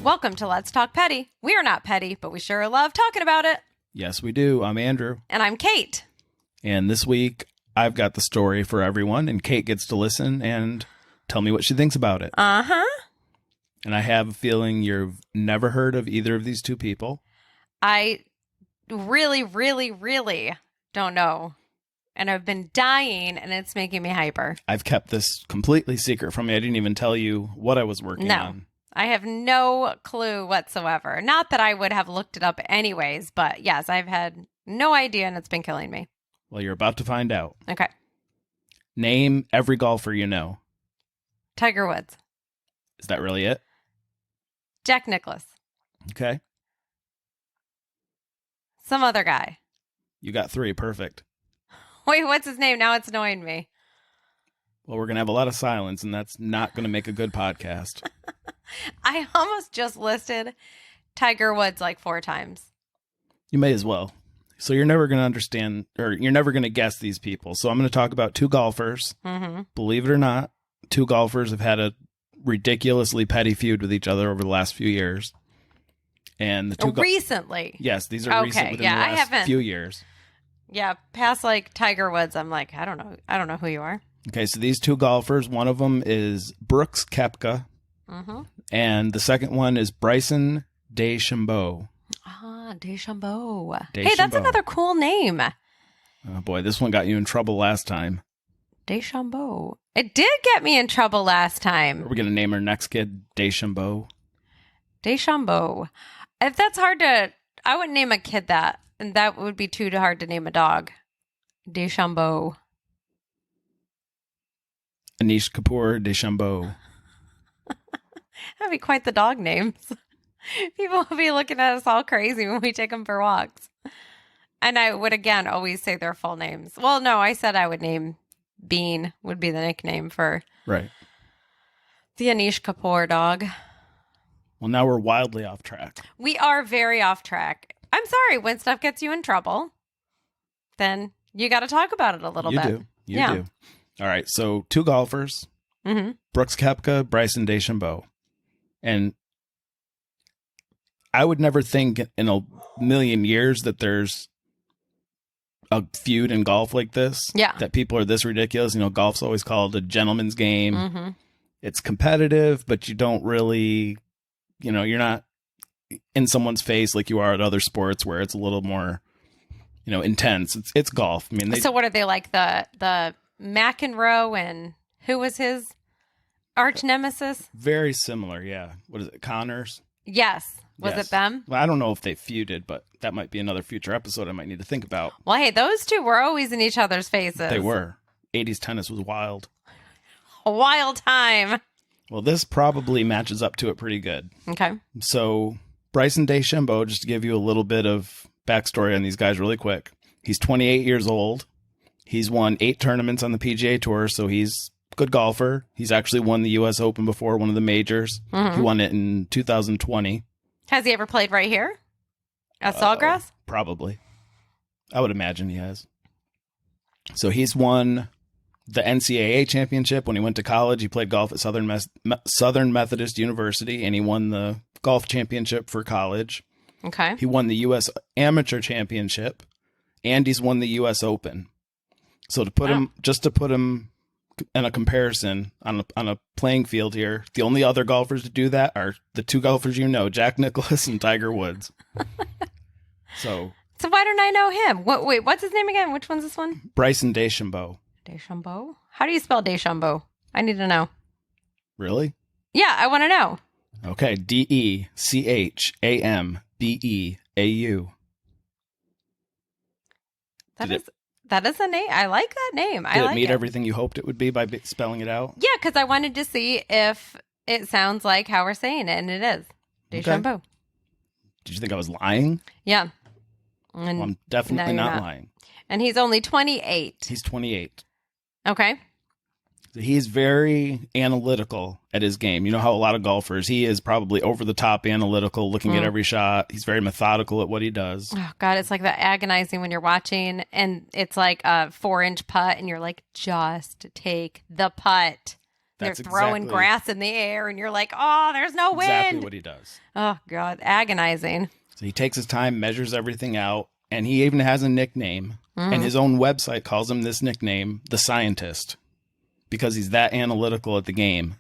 Welcome to Let's Talk Petty. We are not petty, but we sure love talking about it. Yes, we do. I'm Andrew. And I'm Kate. And this week, I've got the story for everyone, and Kate gets to listen and tell me what she thinks about it. Uh-huh. And I have a feeling you've never heard of either of these two people. I really don't know. And I've been dying, and it's making me hyper. I've kept this completely secret from you. I didn't even tell you what I was working on. I have no clue whatsoever. Not that I would have looked it up anyways, but yes, I've had no idea, and it's been killing me. Well, you're about to find out. Okay. Name every golfer you know. Tiger Woods. Is that really it? Jack Nicklaus. Okay. Some other guy. You got 3. Perfect. Wait, what's his name? Now it's annoying me. Well, we're going to have a lot of silence, and that's not going to make a good podcast. I almost just listed Tiger Woods like 4 times. You may as well. So you're never going to understand, or you're never going to guess these people. So I'm going to talk about 2 golfers. Mm-hmm. Believe it or not, 2 golfers have had a ridiculously petty feud with each other over the last few years. And the 2 recently. Yes, these are recent within the last few years. Yeah, past like Tiger Woods, I'm like, I don't know. I don't know who you are. Okay, so these 2 golfers, one of them is Brooks Koepka, and the second one is Bryson DeChambeau. Ah, DeChambeau. Hey, that's another cool name. Oh boy, this one got you in trouble last time. DeChambeau. It did get me in trouble last time. Are we going to name our next kid DeChambeau? DeChambeau. If that's hard to, I wouldn't name a kid that, and that would be too hard to name a dog. DeChambeau. Anish Kapoor DeChambeau. That'd be quite the dog names. People will be looking at us all crazy when we take them for walks. And I would, again, always say their full names. Well, no, I said I would name Bean, would be the nickname for right. The Anish Kapoor dog. Well, now we're wildly off track. We are very off track. I'm sorry, when stuff gets you in trouble, then you got to talk about it a little bit. You do. All right, so 2 golfers, Brooks Koepka, Bryson DeChambeau. And I would never think in a million years that there's a feud in golf like this. Yeah. That people are this ridiculous. You know, golf's always called a gentleman's game. It's competitive, but you don't really, you know, you're not in someone's face like you are at other sports where it's a little more, you know, intense. It's golf. I mean, so what are they like, the McEnroe, and who was his arch nemesis? Very similar, yeah. What is it, Connors? Yes. Was it them? Well, I don't know if they feuded, but that might be another future episode I might need to think about. Well, hey, those 2 were always in each other's faces. They were. 80s tennis was wild. A wild time. Well, this probably matches up to it pretty good. Okay. So, Bryson DeChambeau, just to give you a little bit of backstory on these guys really quick. He's 28 years old. He's won 8 tournaments on the PGA Tour, so he's a good golfer. He's actually won the U.S. Open before, one of the majors. He won it in 2020. Has he ever played right here at Sawgrass? Probably. I would imagine he has. So he's won the NCAA championship. When he went to college, he played golf at Southern Methodist University, and he won the golf championship for college. Okay. He won the U.S. Amateur Championship, and he's won the U.S. Open. So to put him in a comparison on a playing field here, the only other golfers to do that are the 2 golfers you know, Jack Nicklaus and Tiger Woods. So why don't I know him? Wait, what's his name again? Which one's this one? Bryson DeChambeau. DeChambeau? How do you spell DeChambeau? I need to know. Really? Yeah, I want to know. Okay, DeChambeau. That is a name. I like that name. Did it meet everything you hoped it would be by spelling it out? Yeah, because I wanted to see if it sounds like how we're saying it, and it is. DeChambeau. Okay. Did you think I was lying? Yeah. Well, I'm definitely not lying. And he's only 28. He's 28. Okay. So he's very analytical at his game. You know how a lot of golfers, he is probably over the top analytical, looking at every shot. He's very methodical at what he does. Oh, God, it's like that agonizing when you're watching and it's like a 4-inch putt and you're like, just take the putt. They're That's throwing exactly, grass in the air, and you're like, oh, there's no wind. exactly what he does. Oh, God. Agonizing. So he takes his time, measures everything out, and he even has a nickname. And his own website calls him this nickname, the Scientist, because he's that analytical at the game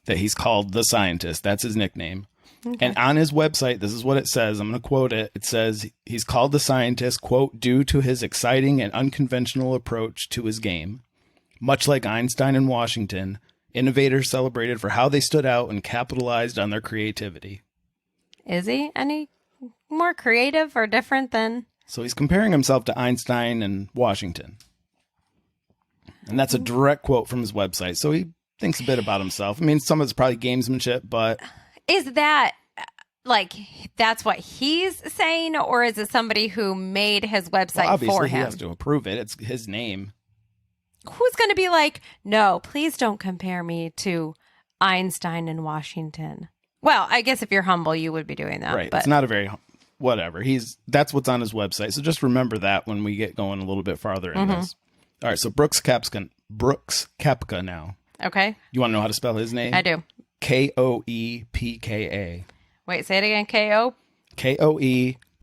that he's called the Scientist. That's his nickname. Okay. And on his website, this is what it says. I'm going to quote it. It says he's called the Scientist, quote, due to his exciting and unconventional approach to his game. Much like Einstein and Washington, innovators celebrated for how they stood out and capitalized on their creativity. Is he any more creative or different than? So he's comparing himself to Einstein and Washington. And that's a direct quote from his website. So he thinks a bit about himself. I mean, some of it's probably gamesmanship, but... Is that, like, that's what he's saying? Or is it somebody who made his website for him? Obviously, he has to approve it. It's his name. Who's going to be like, no, please don't compare me to Einstein and Washington? Well, I guess if you're humble, you would be doing that. Right. But... It's not a very... Whatever. That's what's on his website. So just remember that when we get going a little bit farther in this. All right. So Brooks Koepka now. Okay. You want to know how to spell his name? I do. Koepka. Wait, say it again. K-O? Koepka.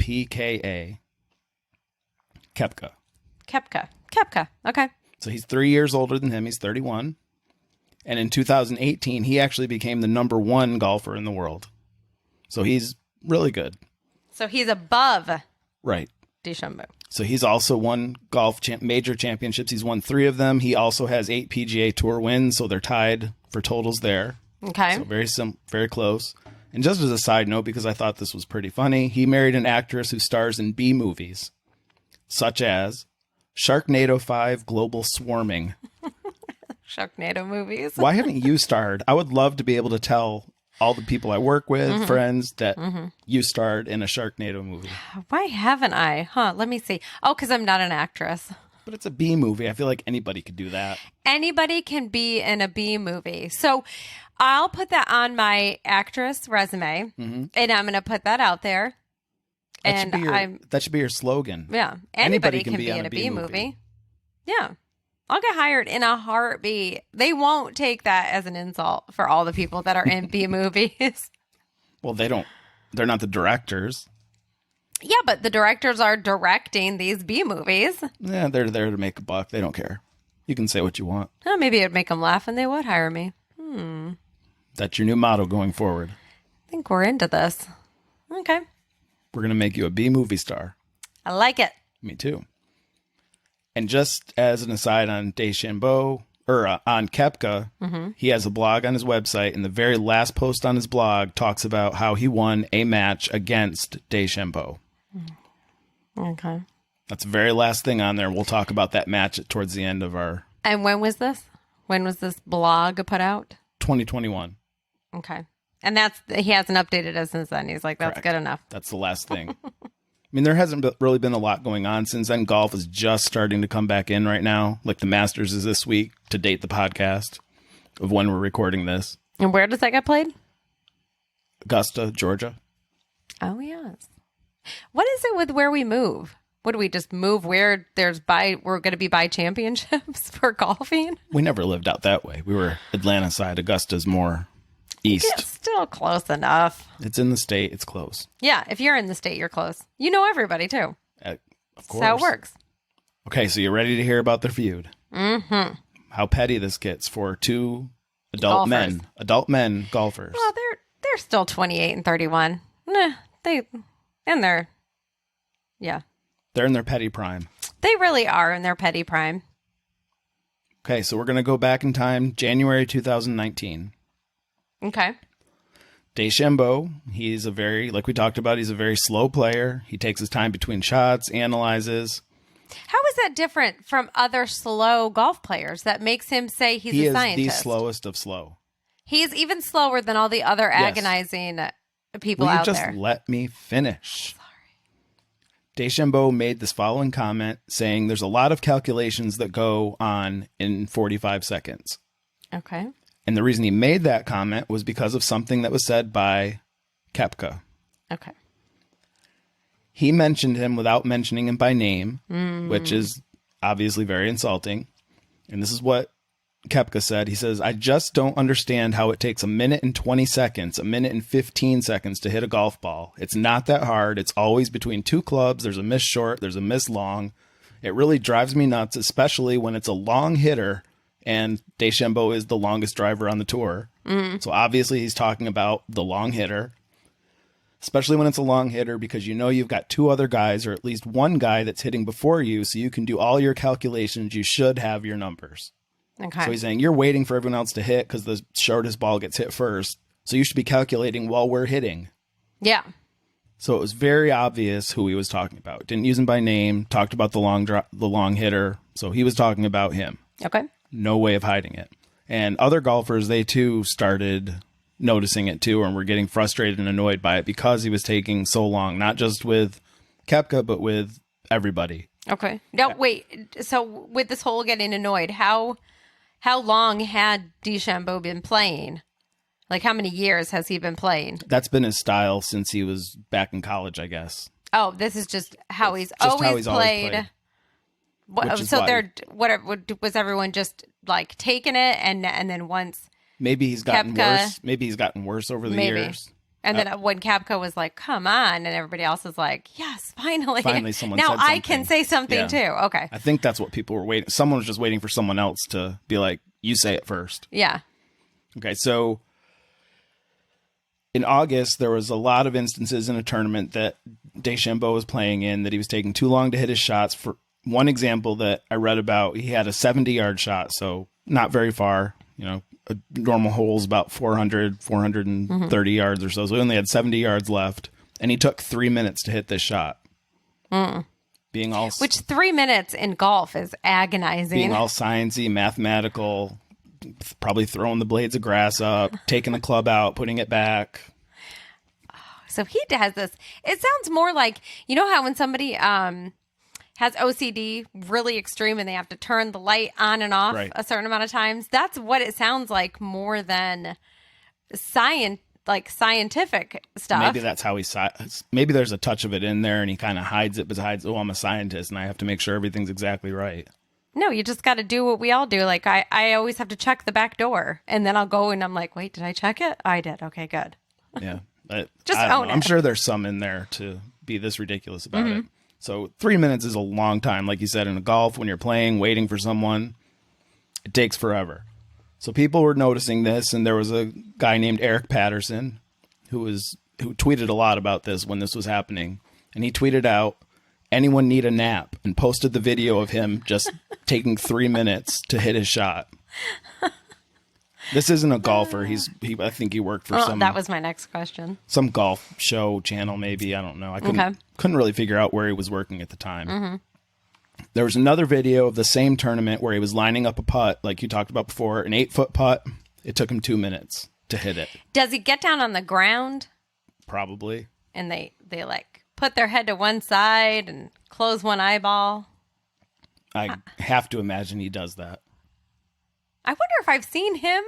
Koepka. Koepka. Okay. So he's 3 years older than him. He's 31. And in 2018, he actually became the number 1 golfer in the world. So he's really good. So he's above right. DeChambeau. So he's also won golf major championships. He's won 3 of them. He also has 8 PGA Tour wins, so they're tied for totals there. Okay. So very close. And just as a side note, because I thought this was pretty funny, he married an actress who stars in B movies, such as Sharknado 5 Global Swarming. Sharknado movies. Why haven't you starred? I would love to be able to tell all the people I work with, friends, that you starred in a Sharknado movie. Why haven't I? Huh, let me see. Oh, because I'm not an actress. But it's a B movie. I feel like anybody could do that. Anybody can be in a B movie. So I'll put that on my actress resume, and I'm going to put that out there. That should be your slogan. Yeah. Anybody can be in a B movie. Yeah. I'll get hired in a heartbeat. They won't take that as an insult for all the people that are in B movies. Well, they're not the directors. Yeah, but the directors are directing these B movies. Yeah, they're there to make a buck. They don't care. You can say what you want. Oh, maybe it'd make them laugh and they would hire me. That's your new motto going forward. I think we're into this. Okay. We're going to make you a B movie star. I like it. Me too. And just as an aside on DeChambeau, or on Koepka, he has a blog on his website, and the very last post on his blog talks about how he won a match against DeChambeau. Okay. That's the very last thing on there. We'll talk about that match towards the end of our... And when was this? When was this blog put out? 2021. Okay. And he hasn't updated it since then. He's like, that's Correct. Good enough. That's the last thing. I mean, there hasn't really been a lot going on since then. Golf is just starting to come back in right now. Like the Masters is this week, to date the podcast of when we're recording this. And where does that get played? Augusta, Georgia. Oh, yes. What is it with where we move? What do we just move where we're going to be by championships for golfing? We never lived out that way. We were Atlanta side. Augusta's more east. It's still close enough. It's in the state. It's close. Yeah. If you're in the state, you're close. You know everybody too. Of course. That's how it works. Okay. So you're ready to hear about their feud. Mm-hmm. How petty this gets for 2 adult men golfers. Well, they're still 28 and 31. Yeah. They're in their petty prime. They really are in their petty prime. Okay, so we're going to go back in time, January 2019. Okay. DeChambeau, he's like we talked about, he's a very slow player. He takes his time between shots, analyzes. How is that different from other slow golf players that makes him say he's a scientist? He is the slowest of slow. He's even slower than all the other agonizing people out there. Just let me finish. DeChambeau made this following comment saying there's a lot of calculations that go on in 45 seconds. Okay. And the reason he made that comment was because of something that was said by Koepka. Okay. He mentioned him without mentioning him by name, which is obviously very insulting. And this is what Koepka said. He says, I just don't understand how it takes a minute and 20 seconds, a minute and 15 seconds to hit a golf ball. It's not that hard. It's always between two clubs. There's a miss short. There's a miss long. It really drives me nuts, especially when it's a long hitter, and DeChambeau is the longest driver on the tour. So obviously he's talking about the long hitter, especially when it's a long hitter, because you know you've got two other guys or at least one guy that's hitting before you, so you can do all your calculations. You should have your numbers. Okay. So he's saying you're waiting for everyone else to hit because the shortest ball gets hit first. So you should be calculating while we're hitting. Yeah. So it was very obvious who he was talking about. Didn't use him by name. Talked about the long hitter. So he was talking about him. Okay. No way of hiding it. And other golfers, they too started noticing it too, and were getting frustrated and annoyed by it because he was taking so long. Not just with Koepka, but with everybody. Okay. Now wait. So with this whole getting annoyed, how long had DeChambeau been playing? Like, how many years has he been playing? That's been his style since he was back in college, I guess. Oh, this is just how he's Just always how he's played. Which is So why- they're was everyone just like taking it, and then once Maybe he's gotten Koepka- worse. Maybe he's gotten worse over the Maybe. years. and then when Koepka was like, "Come on," and everybody else is like, "Yes, finally, Finally someone now said I can something." say something Yeah. too." Okay, I think that's what people were waiting. Someone was just waiting for someone else to be like, you say it first. yeah, Okay, so in August, there was a lot of instances in a tournament that DeChambeau was playing in that he was taking too long to hit his shots. For one example that I read about, he had a 70-yard shot, so not very far. You know, a normal hole is about 430 yards or so. So he only had 70 yards left, and he took 3 minutes to hit this shot. Being all which 3 minutes in golf is agonizing. being all sciencey, mathematical, probably throwing the blades of grass up, taking the club out, putting it back. So he does this. It sounds more like, you know how when somebody has OCD really extreme and they have to turn the light on and off Right. a certain amount of times? That's what it sounds like more than scientific stuff. Maybe that's how maybe there's a touch of it in there and he kind of hides it besides, oh, I'm a scientist and I have to make sure everything's exactly right. No, you just got to do what we all do. Like I always have to check the back door, and then I'll go and I'm like, wait, did I check it? I did. Okay, good. Yeah. Just I don't own know. it. I'm sure there's some in there to be this ridiculous about it. So 3 minutes is a long time. Like you said, in a golf, when you're playing, waiting for someone, it takes forever. So people were noticing this, and there was a guy named Eric Patterson who tweeted a lot about this when this was happening. And he tweeted out, anyone need a nap? And posted the video of him just taking 3 minutes to hit his shot. This isn't a golfer. I think he worked for That was my next question. some golf show channel, maybe. I don't know. I couldn't really figure out where he was working at the time. There was another video of the same tournament where he was lining up a putt, like you talked about before, an 8-foot putt. It took him 2 minutes to hit it. Does he get down on the ground Probably. and they like put their head to one side and close one eyeball? I have to imagine he does that. I wonder if I've seen him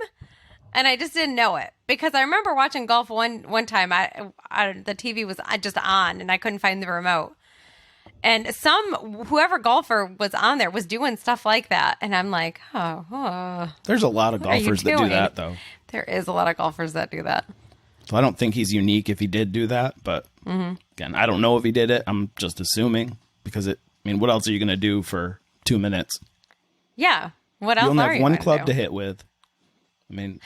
and I just didn't know it, because I remember watching golf one time. The TV was just on and I couldn't find the remote. And whoever golfer was on there was doing stuff like that. And I'm like, oh. There's a lot of What are you golfers that do doing? that, though. There is a lot of golfers that do that. So I don't think he's unique if he did do that. But again, I don't know if he did it. I'm just assuming because what else are you going to do for 2 minutes? Yeah. What else You only are have you one gonna club do? to hit with.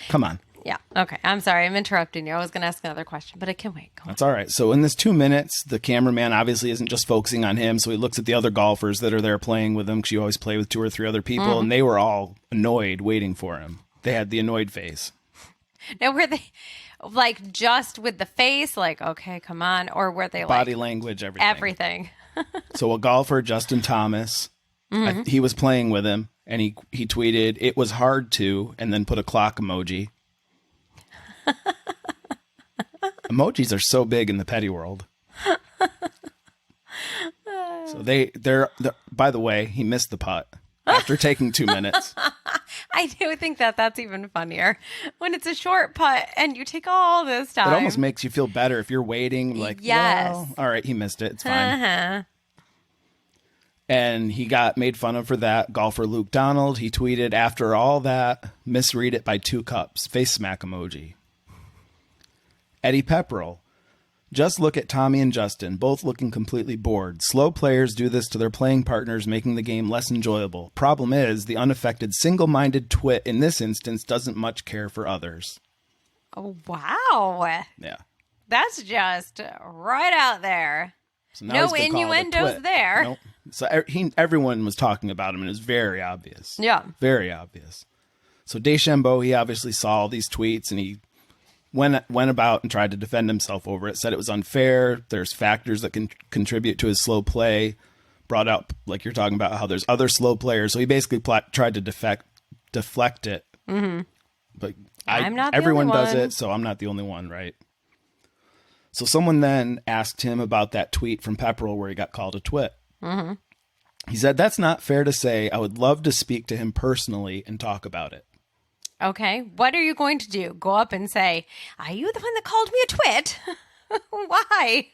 Come on. Yeah. Okay. I'm sorry. I'm interrupting you. I was going to ask another question, but I can wait. Go on. That's all right. So in this 2 minutes, the cameraman obviously isn't just focusing on him. So he looks at the other golfers that are there playing with him, because you always play with 2 or 3 other people. And they were all annoyed waiting for him. They had the annoyed face. Now, were they like just with the face, like, okay, come on? Or were they like Body language, everything. everything? So a golfer, Justin Thomas, he was playing with him. And he tweeted, "It was hard to," and then put a clock emoji. Emojis are so big in the petty world. So they're by the way, he missed the putt after taking 2 minutes. I do think that's even funnier when it's a short putt and you take all this time. It almost makes you feel better if you're waiting. Like, Yes. well, all right, he missed it. It's fine. And he got made fun of for that. Golfer Luke Donald, he tweeted, after all that, misread it by 2 cups. Face smack emoji. Eddie Pepperell. Just look at Tommy and Justin, both looking completely bored. Slow players do this to their playing partners, making the game less enjoyable. Problem is, the unaffected, single-minded twit in this instance doesn't much care for others. Oh, wow. Yeah. That's just right out there. So now No he's gonna call it a innuendos twit. there. Nope. So everyone was talking about him, and it's very obvious. Yeah. Very obvious. So DeChambeau, he obviously saw all these tweets, and he went about and tried to defend himself over it. Said it was unfair. There's factors that can contribute to his slow play. Brought out, like you're talking about, how there's other slow players. So he basically tried to deflect it. Mm-hmm. But I'm not the everyone only does one. it, so I'm not the only one, right? So someone then asked him about that tweet from Pepperell where he got called a twit. Mm-hmm. He said, that's not fair to say. I would love to speak to him personally and talk about it. Okay. What are you going to do? Go up and say, are you the one that called me a twit? Why?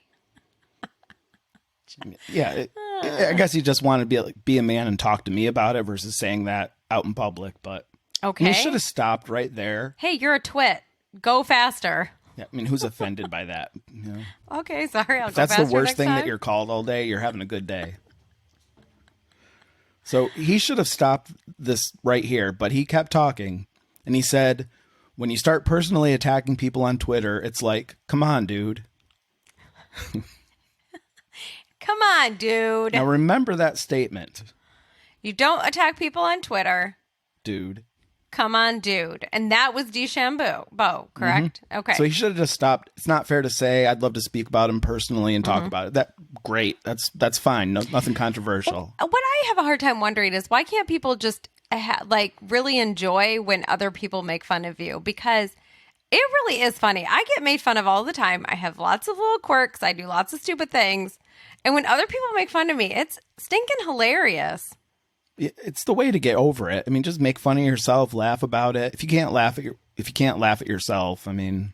Yeah, I guess he just wanted to be a man and talk to me about it versus saying that out in public. But Okay. he should have stopped right there. Hey, you're a twit. Go faster. Yeah, I mean, who's offended by that? You know? Okay, sorry. I'll If go that's faster the worst next thing time. that you're called all day, you're having a good day. So he should have stopped this right here, but he kept talking. And he said, when you start personally attacking people on Twitter, it's like, come on, dude. Come on, dude. Now remember that statement, You don't attack people on Twitter. dude. Come on, dude. And that was DeChambeau, correct? Okay. So he should have just stopped. It's not fair to say. I'd love to speak about him personally and talk about it. Great. That's fine. Nothing controversial. What I have a hard time wondering is why can't people just really enjoy when other people make fun of you? Because it really is funny. I get made fun of all the time. I have lots of little quirks. I do lots of stupid things. And when other people make fun of me, it's stinking hilarious. It's the way to get over it. I mean, just make fun of yourself, laugh about it. If you can't laugh at yourself, I mean,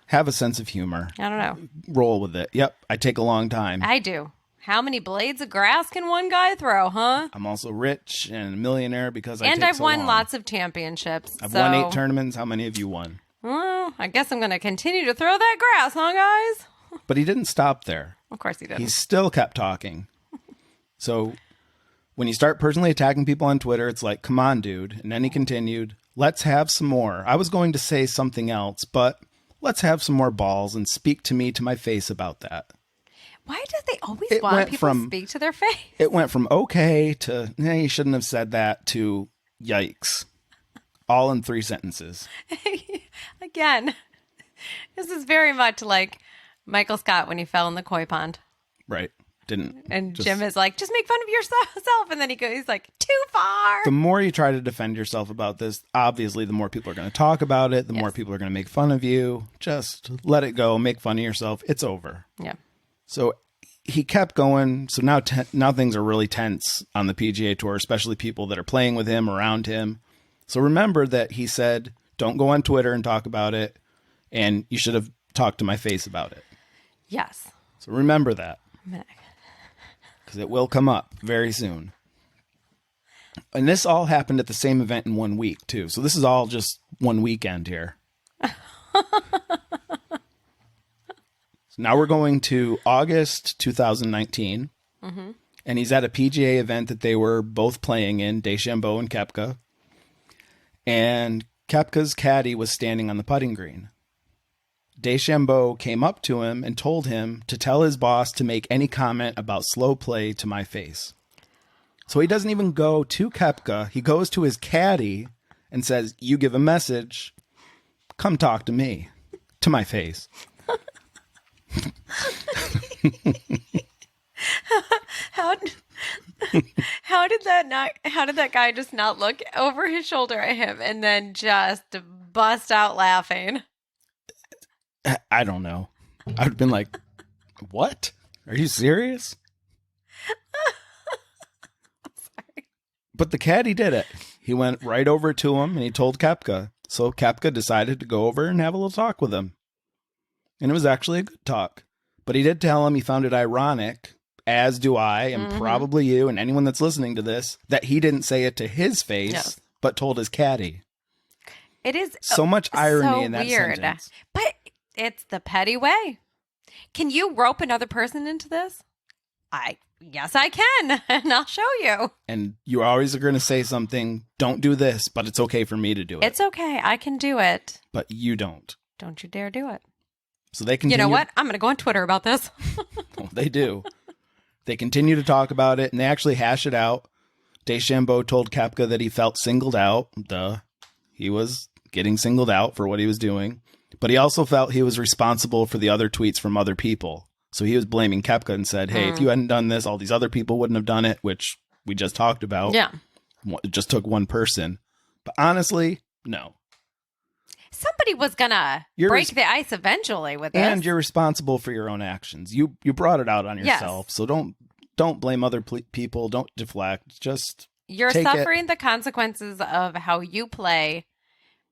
have a sense of humor. I don't know. Roll with it. Yep, I take a long time. I do. How many blades of grass can one guy throw, huh? I'm also rich and a millionaire because And take I've so won long. lots of championships. I've so, won 8 tournaments. How many have you won? Well, I guess I'm going to continue to throw that grass, huh, guys? But he didn't stop there. Of course he didn't. He still kept talking. So when you start personally attacking people on Twitter, it's like, come on, dude. And then he continued, let's have some more. I was going to say something else, but let's have some more balls and speak to me to my face about that. Why do they always want people to speak to their face? It went from okay to, you shouldn't have said that, to yikes. All in 3 sentences. Again, this is very much like Michael Scott when he fell in the koi pond. Right. And Jim is like, just make fun of yourself. And then he's like, too far. The more you try to defend yourself about this, obviously, the more people are going to talk about it. The more people are going to make fun of you. Just let it go. Make fun of yourself. It's over. Yeah. So he kept going. So now things are really tense on the PGA Tour, especially people that are playing with him, around him. So remember that he said, don't go on Twitter and talk about it. And you should have talked to my face about it. Yes. So remember that. Because it will come up very soon. And this all happened at the same event in 1 week, too. So this is all just one weekend here. So now we're going to August 2019. Mm-hmm. And he's at a PGA event that they were both playing in, DeChambeau and Koepka. And Koepka's caddy was standing on the putting green. DeChambeau came up to him and told him to tell his boss to make any comment about slow play to my face. So he doesn't even go to Koepka. He goes to his caddy and says, you give a message. Come talk to me. To my face. How did that guy just not look over his shoulder at him and then just bust out laughing? I don't know. I would have been like, what? Are you serious? Sorry. But the caddy did it. He went right over to him and he told Koepka. So Koepka decided to go over and have a little talk with him. And it was actually a good talk. But he did tell him he found it ironic as do I, and probably you and anyone that's listening to this, that he didn't say it to his face, but told his caddy. It is so much irony so in that weird. sentence. But it's the petty way. Can you rope another person into this? Yes, I can, and I'll show you. And you always are going to say something, don't do this, but it's okay for me to do it. It's okay. I can do it. But you don't. Don't you dare do it. So they continue. You know what? I'm going to go on Twitter about this. Well, they do. They continue to talk about it, and they actually hash it out. DeChambeau told Koepka that he felt singled out. He was getting singled out for what he was doing. But he also felt he was responsible for the other tweets from other people. So he was blaming Koepka and said, hey, if you hadn't done this, all these other people wouldn't have done it, which we just talked about. Yeah. It just took one person. But honestly, no. Somebody was going to break the ice eventually with this. And you're responsible for your own actions. You brought it out on yourself. Yes. So don't blame other people. Don't deflect. Just you're suffering the consequences of how you play.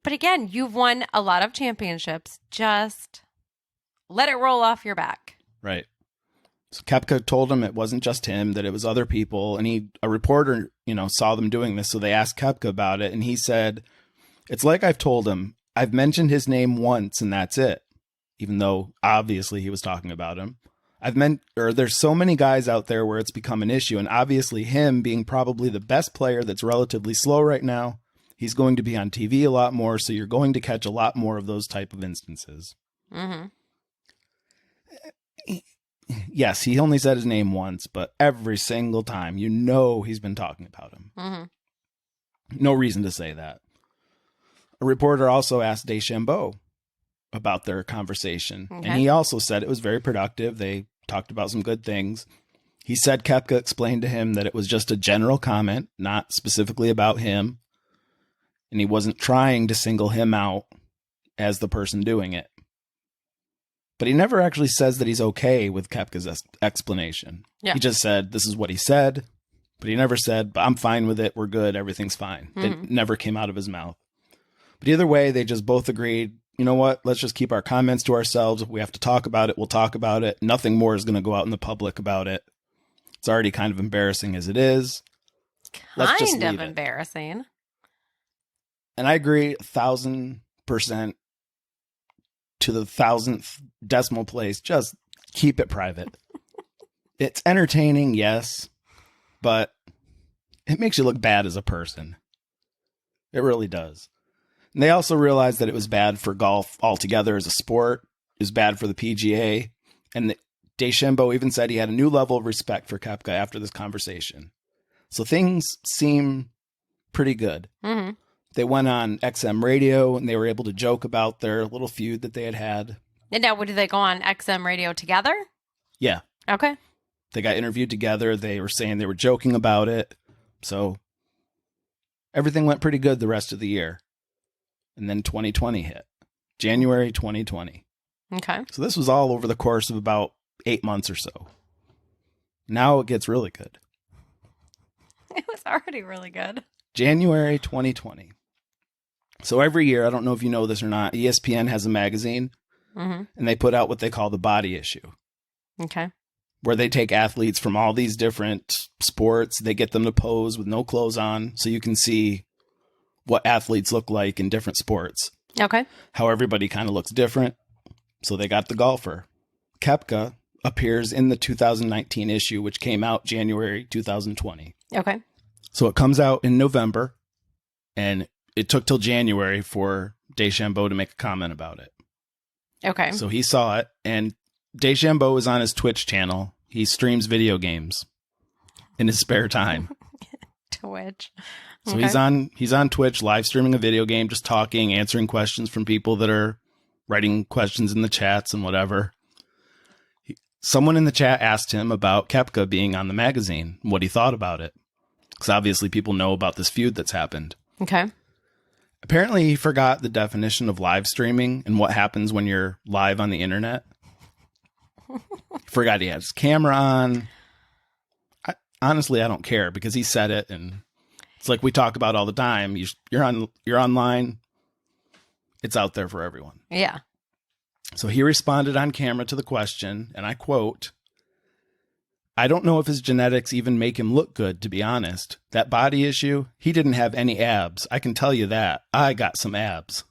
But again, you've won a lot of championships. Just let it roll off your back. Right. So Koepka told him it wasn't just him, that it was other people. And a reporter, saw them doing this. So they asked Koepka about it. And he said, it's like I've told him, I've mentioned his name once and that's it. Even though obviously he was talking about him. There's so many guys out there where it's become an issue. And obviously him being probably the best player that's relatively slow right now, he's going to be on TV a lot more. So you're going to catch a lot more of those type of instances. Mm-hmm. Yes, he only said his name once, but every single time, he's been talking about him. Mm-hmm. No reason to say that. A reporter also asked DeChambeau about their conversation, and he also said it was very productive. They talked about some good things. He said Koepka explained to him that it was just a general comment, not specifically about him, and he wasn't trying to single him out as the person doing it. But he never actually says that he's okay with Koepka's explanation. Yeah. He just said, this is what he said. But he never said, but I'm fine with it. We're good. Everything's fine. It never came out of his mouth. But either way, they just both agreed, you know what? Let's just keep our comments to ourselves. If we have to talk about it, we'll talk about it. Nothing more is going to go out in the public about it. It's already kind of embarrassing as it is. Kind of embarrassing. And I agree 1,000%. To the 1,000th decimal place, just keep it private. It's entertaining, yes, but it makes you look bad as a person. It really does. And they also realized that it was bad for golf altogether as a sport. It was bad for the PGA. And DeChambeau even said he had a new level of respect for Koepka after this conversation. So things seem pretty good. Mm-hmm. They went on XM radio and they were able to joke about their little feud that they had. And now, did they go on XM radio together? Yeah. Okay. They got interviewed together. They were saying they were joking about it. So everything went pretty good the rest of the year. And then 2020 hit. January 2020. Okay. So this was all over the course of about 8 months or so. Now it gets really good. It was already really good. January 2020. So every year, I don't know if you know this or not, ESPN has a magazine, and they put out what they call the body issue. Okay. Where they take athletes from all these different sports, they get them to pose with no clothes on, so you can see what athletes look like in different sports. Okay. How everybody kind of looks different. So they got the golfer. Koepka appears in the 2019 issue, which came out January 2020. Okay. So it comes out in November, and it took till January for DeChambeau to make a comment about it. Okay. So he saw it, and DeChambeau is on his Twitch channel. He streams video games in his spare time. Twitch. So he's on Twitch, live streaming a video game, just talking, answering questions from people that are writing questions in the chats and whatever. Someone in the chat asked him about Koepka being on the magazine, what he thought about it. Because obviously people know about this feud that's happened. Okay. Apparently he forgot the definition of live streaming and what happens when you're live on the internet. Forgot he had his camera on. Honestly, I don't care because he said it, and it's like we talk about all the time. You're online. It's out there for everyone. Yeah. So he responded on camera to the question, and I quote, I don't know if his genetics even make him look good, to be honest. That body issue, he didn't have any abs. I can tell you that. I got some abs.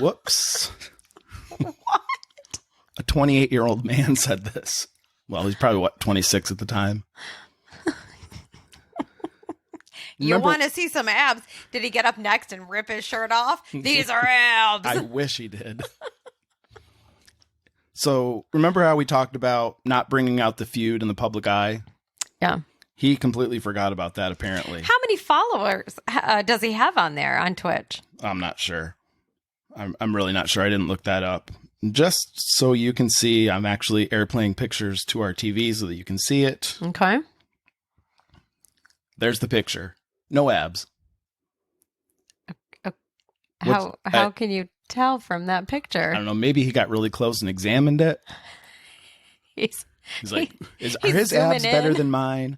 Whoops. What? A 28-year-old man said this. Well, he's probably, 26 at the time. You want to see some abs? Did he get up next and rip his shirt off? These are abs. I wish he did. So, remember how we talked about not bringing out the feud in the public eye? Yeah. He completely forgot about that, apparently. How many followers does he have on there on Twitch? I'm not sure. I'm really not sure. I didn't look that up. Just so you can see, I'm actually airplaying pictures to our TV so that you can see it. Okay. There's the picture. No abs. How can you tell from that picture? I don't know. Maybe he got really close and examined it. He's like, are his abs better than mine?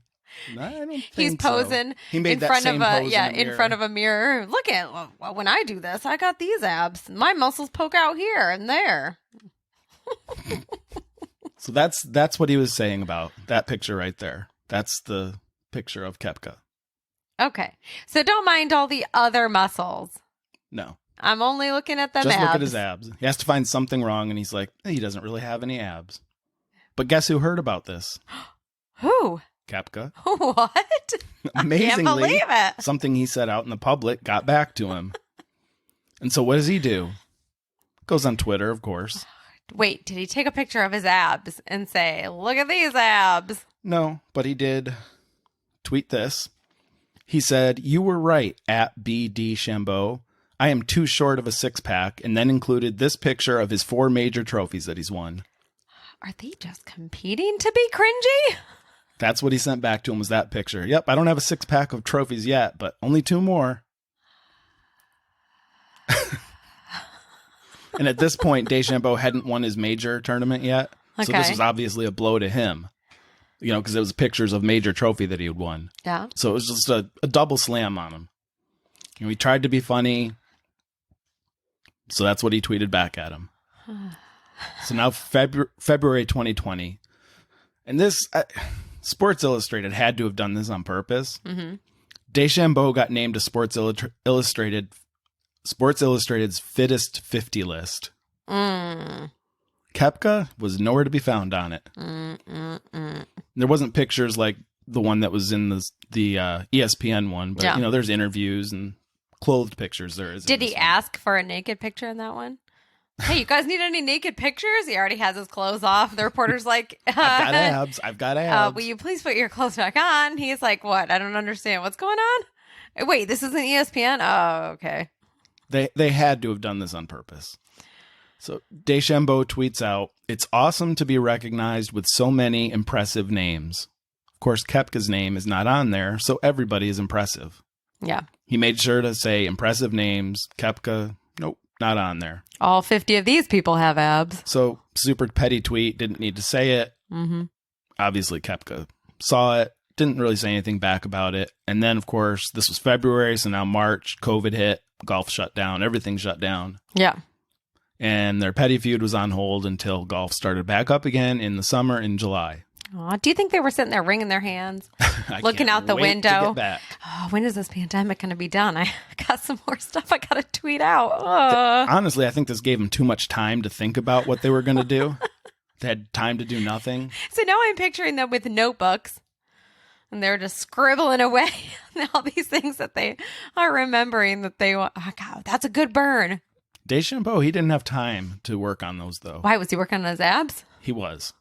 No, I don't think he's posing so. He made in that front same of pose in front of a mirror. Look at when I do this, I got these abs. My muscles poke out here and there. So that's what he was saying about that picture right there. That's the picture of Koepka. Okay. So don't mind all the other muscles. No. I'm only looking at them Just abs. look at his abs. He has to find something wrong, and he's like, he doesn't really have any abs. But guess who heard about this? Who? Koepka. What? Amazingly, I can't believe it. Something he said out in the public got back to him. And so what does he do? Goes on Twitter, of course. Wait, did he take a picture of his abs and say, look at these abs? No, but he did tweet this. He said, "You were right, at DeChambeau. I am too short of a six-pack," and then included this picture of his 4 major trophies that he's won. Are they just competing to be cringy? That's what he sent back to him, was that picture. Yep, I don't have a 6-pack of trophies yet, but only 2 more. And at this point, DeChambeau hadn't won his major tournament yet. Okay. So this was obviously a blow to him. You know, because it was pictures of major trophy that he had won. Yeah. So it was just a double slam on him. You know, he tried to be funny. So that's what he tweeted back at him. So now February 2020. And this, Sports Illustrated had to have done this on purpose. Mm-hmm. DeChambeau got named to Sports Illustrated's fittest 50 list. Koepka was nowhere to be found on it. There wasn't pictures like the one that was in the ESPN one, but you know, there's interviews and clothed pictures. There is. Did he ask for a naked picture in that one? Hey, you guys need any naked pictures? He already has his clothes off. The reporter's like, I've got abs. Will you please put your clothes back on? He's like, what? I don't understand. What's going on? Wait, this isn't ESPN? Oh, okay. They had to have done this on purpose. So DeChambeau tweets out, "It's awesome to be recognized with so many impressive names." Of course, Koepka's name is not on there, so everybody is impressive. Yeah. He made sure to say impressive names. Koepka, nope, not on there. All 50 of these people have abs. So super petty tweet, didn't need to say it. Mm-hmm. Obviously, Koepka saw it, didn't really say anything back about it. And then, of course, this was February, so now March, COVID hit, golf shut down, everything shut down. Yeah. And their petty feud was on hold until golf started back up again in the summer in July. Aw, do you think they were sitting there wringing their hands, looking out the window? Oh, when is this pandemic going to be done? I got some more stuff I got to tweet out. Honestly, I think this gave them too much time to think about what they were going to do. They had time to do nothing. So now I'm picturing them with notebooks, and they're just scribbling away on all these things that they are remembering that they want. Oh, God, that's a good burn. DeChambeau, he didn't have time to work on those, though. Why? Was he working on his abs? He was.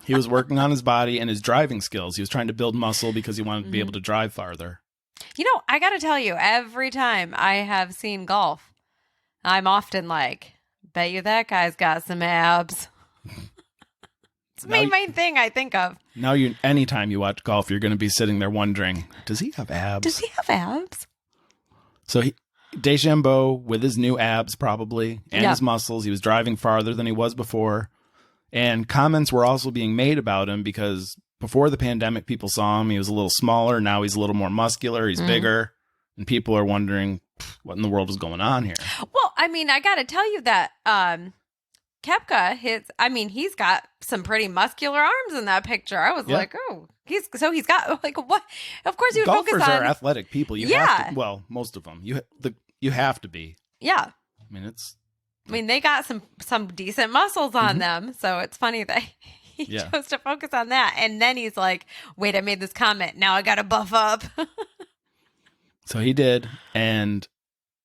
He was working on his body and his driving skills. He was trying to build muscle because he wanted to be able to drive farther. You know, I got to tell you, every time I have seen golf, I'm often like, bet you that guy's got some abs. It's the main thing I think of. Now, anytime you watch golf, you're going to be sitting there wondering, does he have abs? Does he have abs? So DeChambeau, with his new abs probably, and his muscles, he was driving farther than he was before. And comments were also being made about him because before the pandemic, people saw him. He was a little smaller. Now he's a little more muscular. He's bigger. And people are wondering what in the world is going on here. Well, I mean, I got to tell you that Koepka he's got some pretty muscular arms in that picture. I was like, oh, he's got like what? Of course, you would Golfers focus on are athletic people. You have to, well, most of them. You have to be. Yeah. I mean, they got some decent muscles on them, so it's funny that he chose to focus on that. And then he's like, wait, I made this comment. Now I got to buff up. So he did. And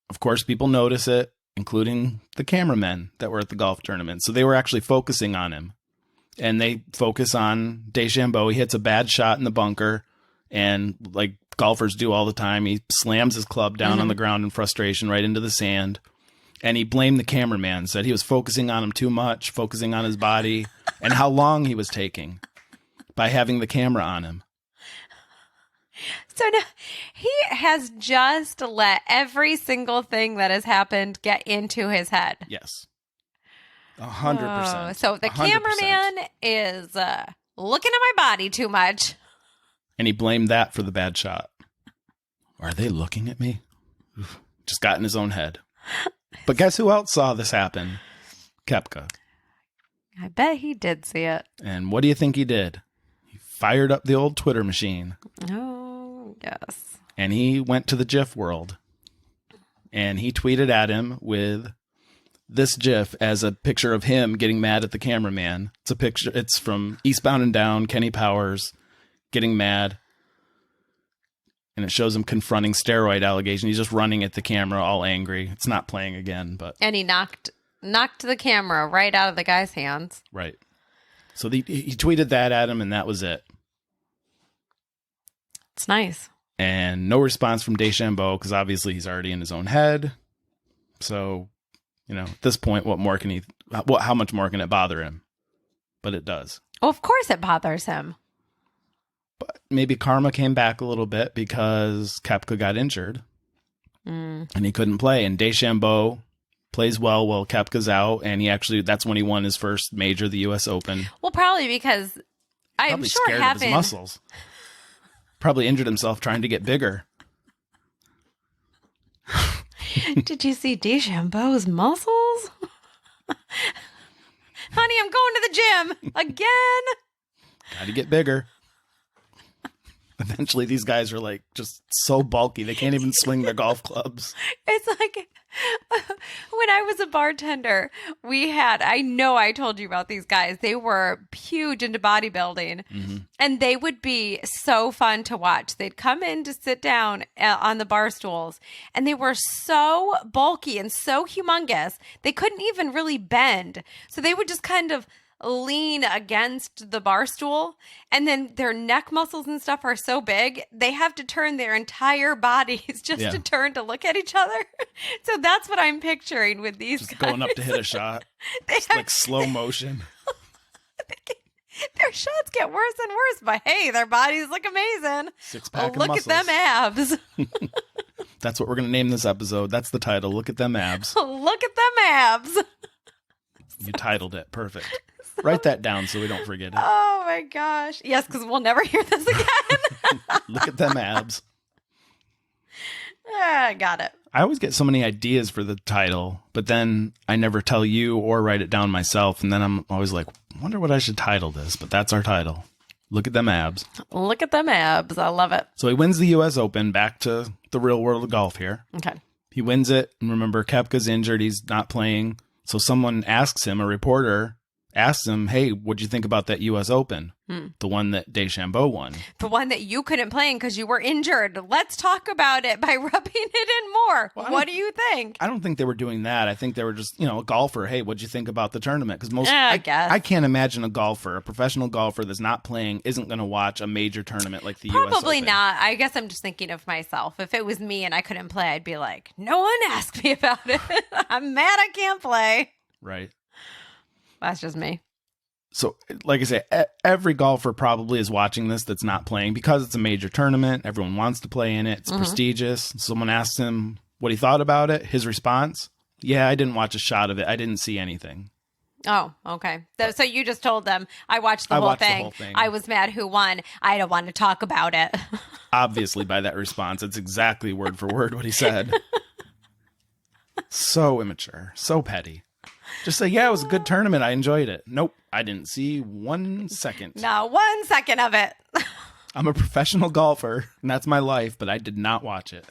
of course, people notice it, including the cameramen that were at the golf tournament. So they were actually focusing on him. And they focus on DeChambeau. He hits a bad shot in the bunker. And like golfers do all the time, he slams his club down on the ground in frustration right into the sand. And he blamed the cameraman, said he was focusing on him too much, focusing on his body, and how long he was taking by having the camera on him. So now he has just let every single thing that has happened get into his head. Yes. 100%. So the 100%. Cameraman is looking at my body too much. And he blamed that for the bad shot. Are they looking at me? Oof. Just got in his own head. But guess who else saw this happen? Koepka. I bet he did see it. And what do you think he did? He fired up the old Twitter machine. Oh, yes. And he went to the GIF world. And he tweeted at him with this GIF as a picture of him getting mad at the cameraman. It's a picture. It's from Eastbound and Down, Kenny Powers getting mad. And it shows him confronting steroid allegations. He's just running at the camera all angry. It's not playing again, but... And he knocked the camera right out of the guy's hands. Right. So he tweeted that at him, and that was it. It's nice. And no response from DeChambeau, because obviously he's already in his own head. So, at this point, how much more can it bother him? But it does. Well, of course it bothers him. But maybe karma came back a little bit because Koepka got injured. And he couldn't play. And DeChambeau plays well while Koepka's out. And that's when he won his first major, the U.S. Open. Well, probably because I'm sure scared of his muscles. Probably injured himself trying to get bigger. Did you see DeChambeau's muscles? Honey, I'm going to the gym again. Got to get bigger. Eventually, these guys are like just so bulky they can't even swing their golf clubs. It's like when I was a bartender, I know I told you about these guys. They were huge into bodybuilding, and they would be so fun to watch. They'd come in to sit down on the bar stools, and they were so bulky and so humongous, they couldn't even really bend. So they would just kind of lean against the bar stool, and then their neck muscles and stuff are so big they have to turn their entire bodies just to turn to look at each other. So that's what I'm picturing with these just guys. Going up to hit a shot. Just like slow motion. Their shots get worse and worse, but hey, their bodies look amazing. Six-pack of look muscles. at them abs. That's what we're going to name this episode. That's the title. Look at them abs. Look at them abs. You titled it. Perfect. Write that down so we don't forget it. Oh my gosh. Yes, because we'll never hear this again. Look at them abs. Got it. I always get so many ideas for the title, but then I never tell you or write it down myself. And then I'm always like, I wonder what I should title this, but that's our title. Look at them abs. Look at them abs. I love it. So he wins the U.S. Open, back to the real world of golf here. Okay. He wins it. And remember, Koepka's injured. He's not playing. So someone asks him, a reporter asks him, hey, what'd you think about that U.S. Open? The one that DeChambeau won. The one that you couldn't play in because you were injured. Let's talk about it by rubbing it in more. Well, what do you think? I don't think they were doing that. I think they were just, a golfer. Hey, what'd you think about the tournament? Because I guess. I can't imagine a professional golfer that's not playing, isn't going to watch a major tournament like the U.S. Open. Probably not. I guess I'm just thinking of myself. If it was me and I couldn't play, I'd be like, no one asked me about it. I'm mad I can't play. Right. That's just me. So, like I say, every golfer probably is watching this that's not playing because it's a major tournament. Everyone wants to play in it. It's prestigious. Someone asked him what he thought about it. His response, yeah, I didn't watch a shot of it. I didn't see anything. Oh, okay. So you just told them, I watched the whole thing. I was mad who won. I don't want to talk about it. Obviously, by that response, it's exactly word for word what he said. So immature. So petty. Just say, yeah, it was a good tournament. I enjoyed it. Nope, I didn't see 1 second. Not 1 second of it. I'm a professional golfer, and that's my life, but I did not watch it.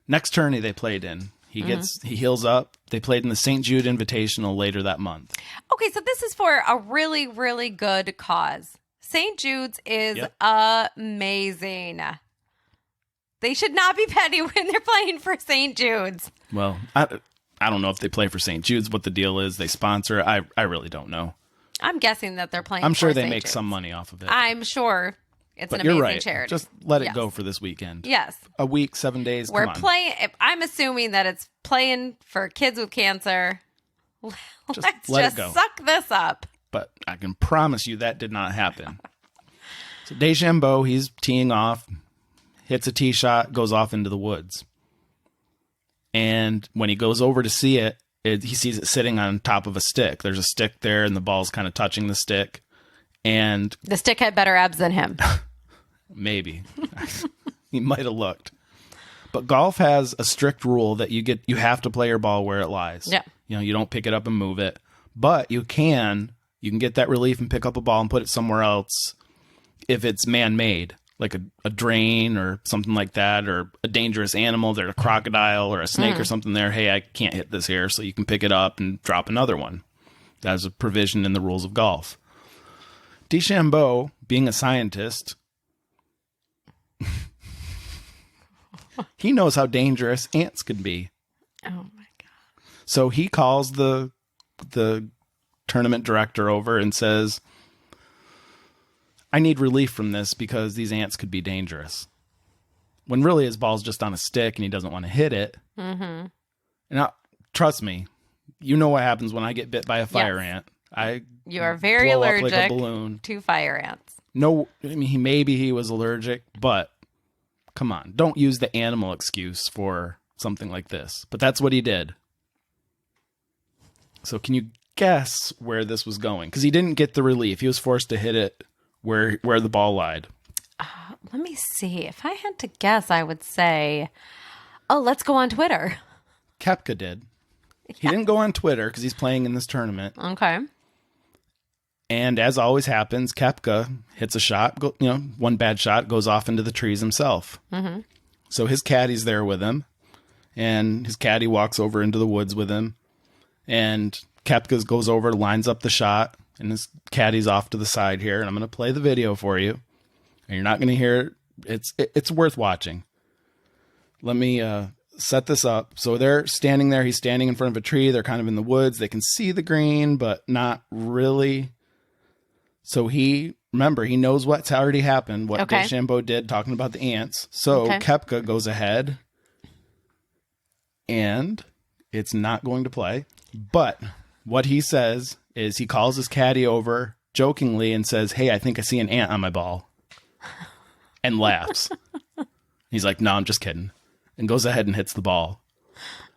Next tourney they played in, he heals up. They played in the St. Jude Invitational later that month. Okay, so this is for a really, really good cause. St. Jude's is amazing. They should not be petty when they're playing for St. Jude's. Well, I don't know if they play for St. Jude's, what the deal is. They sponsor it. I really don't know. I'm guessing that they're playing I'm sure for they St. make Jude's. some money off of it. I'm sure it's But an you're amazing right. charity. Just let it go for this weekend. Yes. A week, 7 days. We're come on. playing. I'm assuming that it's playing for kids with cancer. Let's let it just go. suck this up. But I can promise you that did not happen. So DeChambeau, he's teeing off, hits a tee shot, goes off into the woods. And when he goes over to see it, he sees it sitting on top of a stick. There's a stick there, and the ball's kind of touching the stick. And The stick had better abs than him. maybe he might have looked. But golf has a strict rule that you have to play your ball where it lies. Yeah. You don't pick it up and move it. But you can get that relief and pick up a ball and put it somewhere else if it's man-made, like a drain or something like that, or a dangerous animal. There's a crocodile or a snake or something there. Hey, I can't hit this here, so you can pick it up and drop another one. That's a provision in the rules of golf. DeChambeau, being a scientist, he knows how dangerous ants can be. Oh my God. So he calls the tournament director over and says, I need relief from this because these ants could be dangerous. When really his ball's just on a stick and he doesn't want to hit it. Mm-hmm. Now, trust me, you know what happens when I get bit by a fire ant. You are very blow allergic up like a balloon. to fire ants. No, I mean, maybe he was allergic, but come on, don't use the animal excuse for something like this. But that's what he did. So can you guess where this was going? Because he didn't get the relief. He was forced to hit it where the ball lied. Let me see. If I had to guess, I would say, let's go on Twitter. Koepka did. He didn't go on Twitter because he's playing in this tournament. Okay. And as always happens, Koepka hits a shot, one bad shot, goes off into the trees himself. Mm-hmm. So his caddy's there with him, and his caddy walks over into the woods with him, and Koepka goes over, lines up the shot, and his caddy's off to the side here, and I'm going to play the video for you, and you're not going to hear it. It's worth watching. Let me set this up. So they're standing there. He's standing in front of a tree. They're kind of in the woods. They can see the green, but not really. So he knows what's already happened, what DeChambeau did, talking about the ants. So Koepka goes ahead, and it's not going to play. But what he says is he calls his caddy over jokingly and says, hey, I think I see an ant on my ball, and laughs. He's like, no, I'm just kidding, and goes ahead and hits the ball.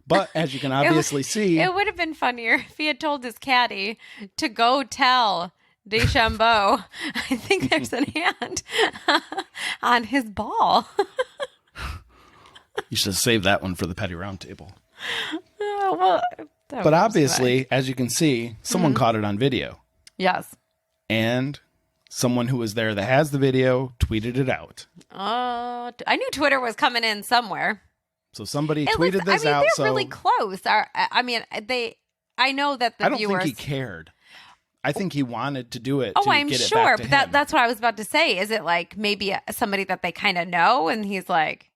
But as you can obviously see... It would have been funnier if he had told his caddy to go tell DeChambeau, I think there's an ant on his ball. You should save that one for the petty round table. But obviously, as you can see, someone caught it on video. Yes. And someone who was there that has the video tweeted it out. I knew Twitter was coming in somewhere. So somebody tweeted this out. They're really close. I know that the viewers... I don't think he cared. I think he wanted to do it. Oh, I'm get sure. It back to but him. that's what I was about to say. Is it like maybe somebody that they kind of know, and he's like,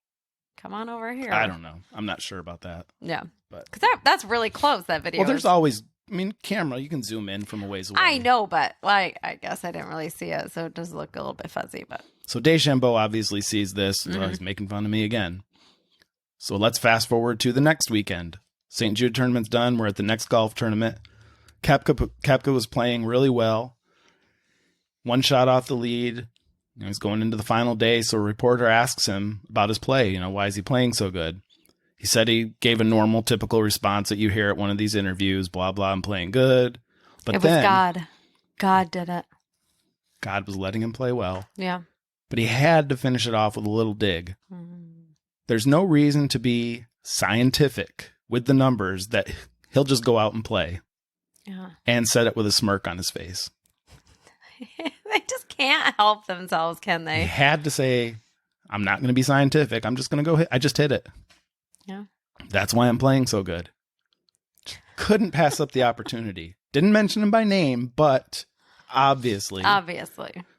"Come on over here." I don't know. I'm not sure about that. Yeah, but because that's really close. That video. Well, there's always. I mean, camera. You can zoom in from a ways away. I know, but I guess I didn't really see it, so it does look a little bit fuzzy. But so DeChambeau obviously sees this. So he's making fun of me again. So let's fast forward to the next weekend. St. Jude tournament's done. We're at the next golf tournament. Koepka was playing really well. One shot off the lead. He's going into the final day, so a reporter asks him about his play. Why is he playing so good? He said he gave a normal, typical response that you hear at one of these interviews, blah, blah, I'm playing good. But it was God. God did it. God was letting him play well. Yeah. But he had to finish it off with a little dig. There's no reason to be scientific with the numbers that he'll just go out and play. Yeah. And said it with a smirk on his face. They just can't help themselves, can they? He had to say, I'm not going to be scientific. I'm just going to go hit. I just hit it. Yeah. That's why I'm playing so good. Couldn't pass up the opportunity. Didn't mention him by name, but obviously,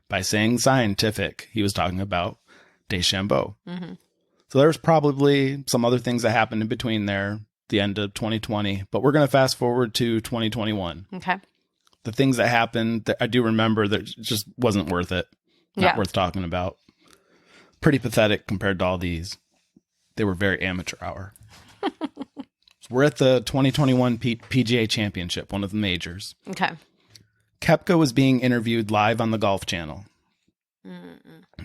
by saying scientific, he was talking about DeChambeau. Mm-hmm. So there's probably some other things that happened in between there, the end of 2020, but we're going to fast forward to 2021. Okay. The things that happened that I do remember that just wasn't worth it. Not worth talking about. Pretty pathetic compared to all these. They were very amateur hour. So we're at the 2021 PGA Championship, one of the majors. Okay. Koepka was being interviewed live on the Golf Channel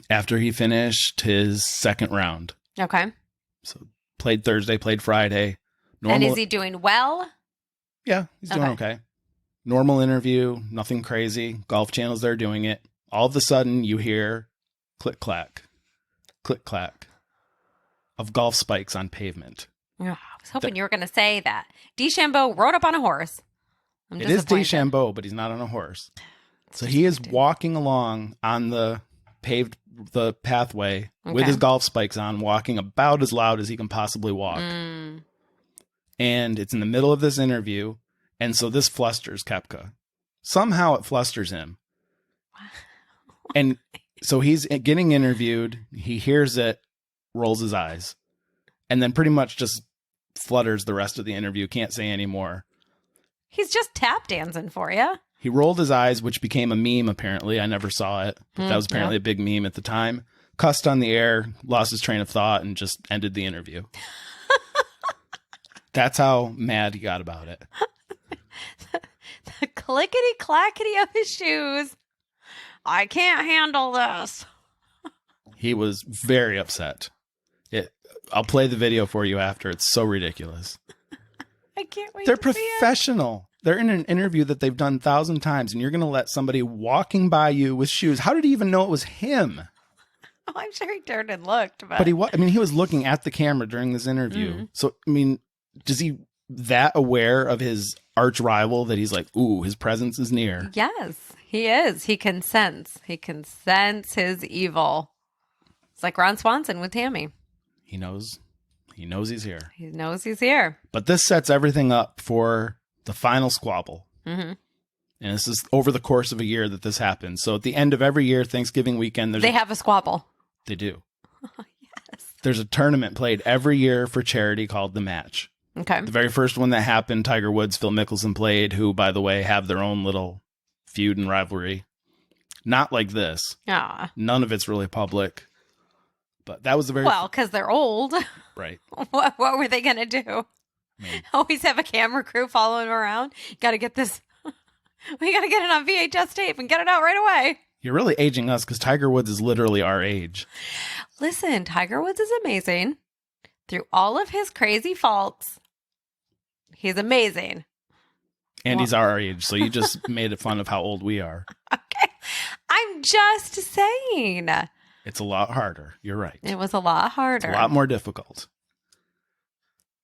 after he finished his second round. Okay. So played Thursday, played Friday. And is he doing well? Yeah, he's doing okay. Normal interview, nothing crazy. Golf Channel's there doing it. All of a sudden, you hear click clack of golf spikes on pavement. Oh, I was hoping you were going to say that. DeChambeau rode up on a horse. It is DeChambeau, but he's not on a horse. So he is walking along on the pathway with his golf spikes on, walking about as loud as he can possibly walk. And it's in the middle of this interview. And so this flusters Koepka. Somehow it flusters him. And so he's getting interviewed. He hears it, rolls his eyes, and then pretty much just flutters the rest of the interview. Can't say any more. He's just tap dancing for you. He rolled his eyes, which became a meme, apparently. I never saw it, but that was apparently a big meme at the time. Cussed on the air, lost his train of thought, and just ended the interview. That's how mad he got about it. The clickety clackety of his shoes. I can't handle this. He was very upset. I'll play the video for you after. It's so ridiculous. I can't wait. They're professional. They're in an interview that they've done 1,000 times, and you're going to let somebody walking by you with shoes. How did he even know it was him? Oh, I'm sure he turned and looked. But he was looking at the camera during this interview. So, I mean, is he that aware of his arch rival that he's like, ooh, his presence is near? Yes, he is. He can sense. He can sense his evil. It's like Ron Swanson with Tammy. He knows he's here. He knows he's here. But this sets everything up for the final squabble. And this is over the course of a year that this happens. So at the end of every year, Thanksgiving weekend, they have a squabble. They do. Yes. There's a tournament played every year for charity called The Match. Okay. The very first one that happened, Tiger Woods, Phil Mickelson played, who, by the way, have their own little feud and rivalry. Not like this. Yeah. None of it's really public. But that was the very... Well, because they're old. Right. What were they going to do? Always have a camera crew following him around. Got to get this... We got to get it on VHS tape and get it out right away. You're really aging us because Tiger Woods is literally our age. Listen, Tiger Woods is amazing. Through all of his crazy faults, he's amazing. And he's our age, so you just made it fun of how old we are. Okay. I'm just saying. It's a lot harder. You're right. It was a lot harder. It's a lot more difficult.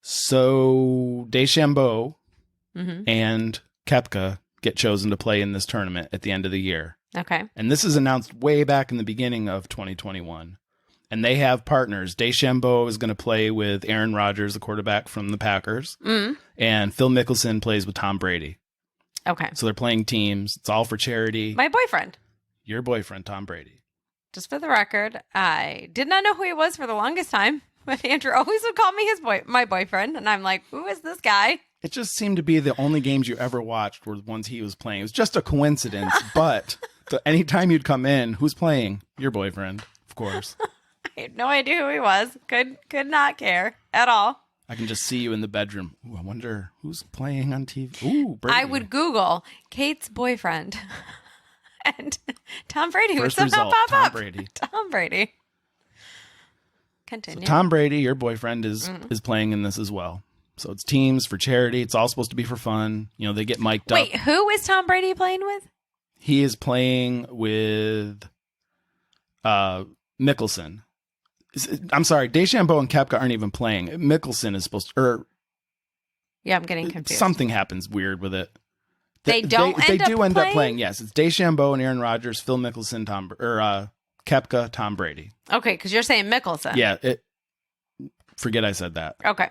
So DeChambeau and Koepka get chosen to play in this tournament at the end of the year. Okay. And this is announced way back in the beginning of 2021. And they have partners. DeChambeau is going to play with Aaron Rodgers, the quarterback from the Packers. And Phil Mickelson plays with Tom Brady. Okay. So they're playing teams. It's all for charity. My boyfriend. Your boyfriend, Tom Brady. Just for the record, I did not know who he was for the longest time. But Andrew always would call me my boyfriend. And I'm like, who is this guy? It just seemed to be the only games you ever watched were the ones he was playing. It was just a coincidence. But anytime you'd come in, who's playing? Your boyfriend, of course. I had no idea who he was. Could not care at all. I can just see you in the bedroom. Ooh, I wonder who's playing on TV. Ooh, Brady. I would Google Kate's boyfriend. And Tom Brady would First somehow result, pop Tom up. Brady. Tom Brady. Continue. So Tom Brady, your boyfriend, is playing in this as well. So it's teams for charity. It's all supposed to be for fun. You know, they get mic'd up. Wait, who is Tom Brady playing with? He is playing with Mickelson. I'm sorry, DeChambeau and Koepka aren't even playing. Mickelson is supposed to, or Yeah, I'm getting confused. Something happens weird with it. They do end up playing? Yes, it's DeChambeau and Aaron Rodgers, Phil Mickelson, Koepka, Tom Brady. Okay, because you're saying Mickelson. Yeah, forget I said that. Okay.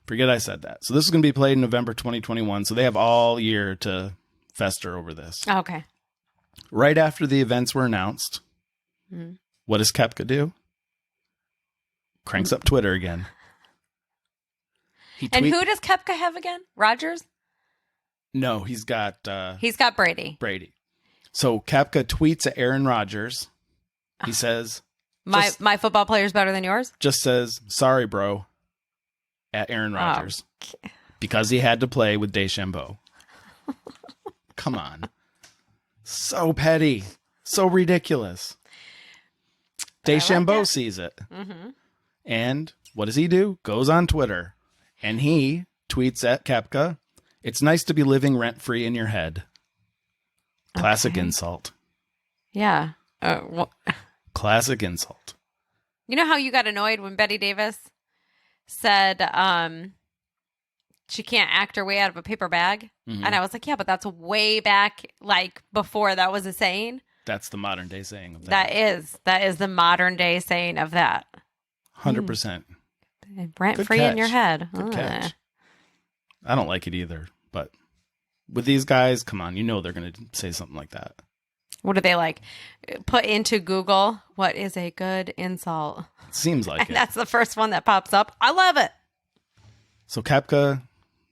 Forget I said that. So this is going to be played in November 2021, so they have all year to fester over this. Okay. Right after the events were announced, what does Koepka do? Cranks up Twitter again. And who does Koepka have again? Rodgers? No, he's got Brady. Brady. So Koepka tweets at Aaron Rodgers. He says, My football player's better than yours? Just says, sorry, bro, at Aaron Rodgers. Okay. Because he had to play with DeChambeau. Come on. So petty. So ridiculous. DeChambeau sees it. Mm-hmm. And what does he do? Goes on Twitter. And he tweets at Koepka, it's nice to be living rent-free in your head. Classic insult. Yeah. Classic insult. You know how you got annoyed when Betty Davis said she can't act her way out of a paper bag? Mm-hmm. And I was like, yeah, but that's way back, like, before that was a saying. That's the modern day saying of that. That is the modern day saying of that. 100%. Rent-free in your head. Good catch. I don't like it either, but with these guys, come on, you know they're going to say something like that. What do they like? Put into Google, what is a good insult? Seems like and that's the first one that pops up. I love it. So Koepka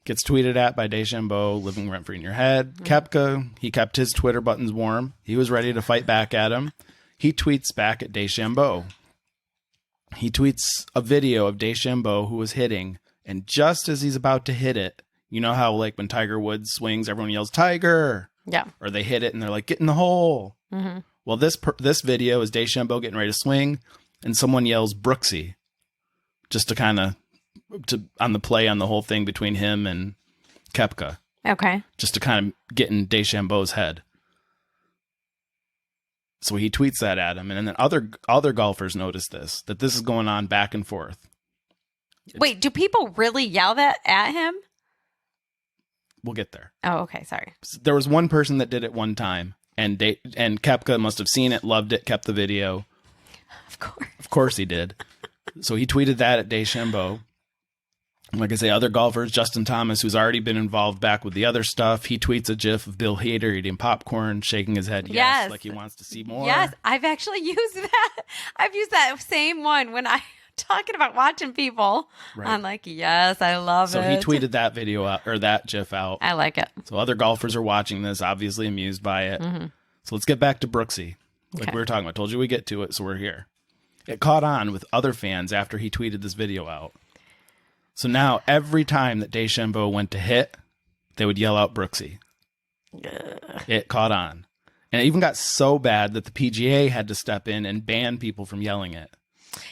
gets tweeted at by DeChambeau, living rent-free in your head. Koepka, he kept his Twitter buttons warm. He was ready to fight back at him. He tweets back at DeChambeau. He tweets a video of DeChambeau who was hitting, and just as he's about to hit it, you know how like when Tiger Woods swings, everyone yells, Tiger! Yeah. Or they hit it and they're like, get in the hole. Mm-hmm. Well, this video is DeChambeau getting ready to swing, and someone yells Brooksy, just to kind of on the play on the whole thing between him and Koepka. Okay. Just to kind of get in DeChambeau's head. So he tweets that at him, and then other golfers notice that this is going on back and forth. Wait, do people really yell that at him? We'll get there. Oh, okay. Sorry. There was one person that did it one time, and Koepka must have seen it, loved it, kept the video. Of course he did. So he tweeted that at DeChambeau. Like I say, other golfers, Justin Thomas, who's already been involved back with the other stuff, he tweets a gif of Bill Hader eating popcorn, shaking his head yes, like he wants to see more. Yes, I've actually used that. I've used that same one when I'm talking about watching people. Right. I'm like, yes, I love it. So he tweeted that video out, or that gif out. I like it. So other golfers are watching this, obviously amused by it. Mm-hmm. So let's get back to Brooksy. Like we were talking about. I told you we get to it, so we're here. It caught on with other fans after he tweeted this video out. So now every time that DeChambeau went to hit, they would yell out Brooksy. It caught on. And it even got so bad that the PGA had to step in and ban people from yelling it.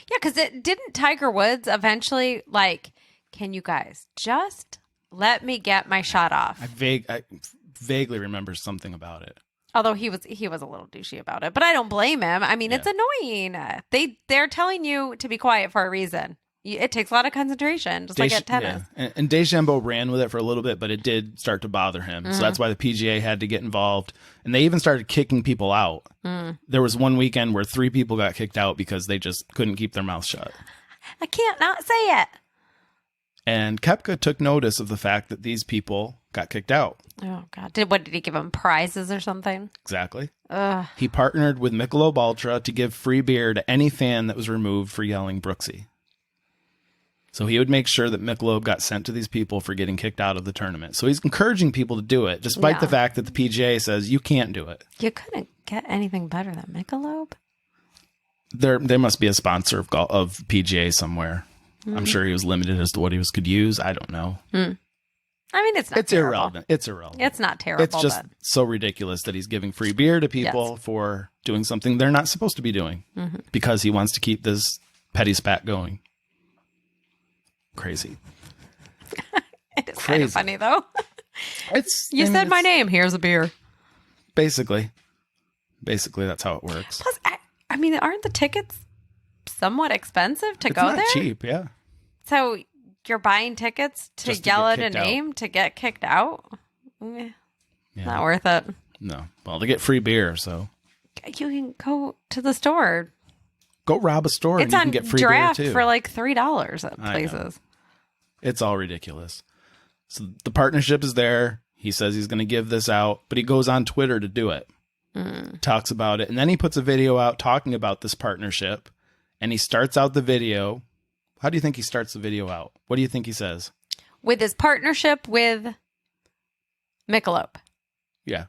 Yeah, because didn't Tiger Woods eventually, like, can you guys just let me get my shot off? I vaguely remember something about it. Although he was a little douchey about it. But I don't blame him. I mean, It's annoying. They're telling you to be quiet for a reason. It takes a lot of concentration, just like at tennis. Yeah. And DeChambeau ran with it for a little bit, but it did start to bother him. Mm-hmm. So that's why the PGA had to get involved. And they even started kicking people out. Mm. There was one weekend where 3 people got kicked out because they just couldn't keep their mouth shut. I can't not say it. And Koepka took notice of the fact that these people got kicked out. Oh, God. Did he give them prizes or something? Exactly. He partnered with Michelob Ultra to give free beer to any fan that was removed for yelling Brooksy. So he would make sure that Michelob got sent to these people for getting kicked out of the tournament. So he's encouraging people to do it, despite the fact that the PGA says you can't do it. You couldn't get anything better than Michelob? There must be a sponsor of PGA somewhere. Mm. I'm sure he was limited as to what he could use. I don't know. Mm. I mean, it's terrible. Irrelevant. It's irrelevant. It's not terrible. It's just so ridiculous that he's giving free beer to people for doing something they're not supposed to be doing because he wants to keep this petty spat going. Crazy. It is kind of funny, though. You said my name. Here's a beer. Basically, that's how it works. Plus, I mean, aren't the tickets somewhat expensive to go there? It's not cheap, yeah. So you're buying tickets to Just to yell get at a kicked out. name to get kicked out? Eh, Yeah. Not worth it. No. Well, they get free beer, so You can go to the store. go rob a store It's and you on can get free draft beer too. for like $3 at I know. places. It's all ridiculous. So the partnership is there. He says he's going to give this out, but he goes on Twitter to do it. Talks about it, and then he puts a video out talking about this partnership, and he starts out the video. How do you think he starts the video out? What do you think he says? With his partnership with Michelob. Yeah.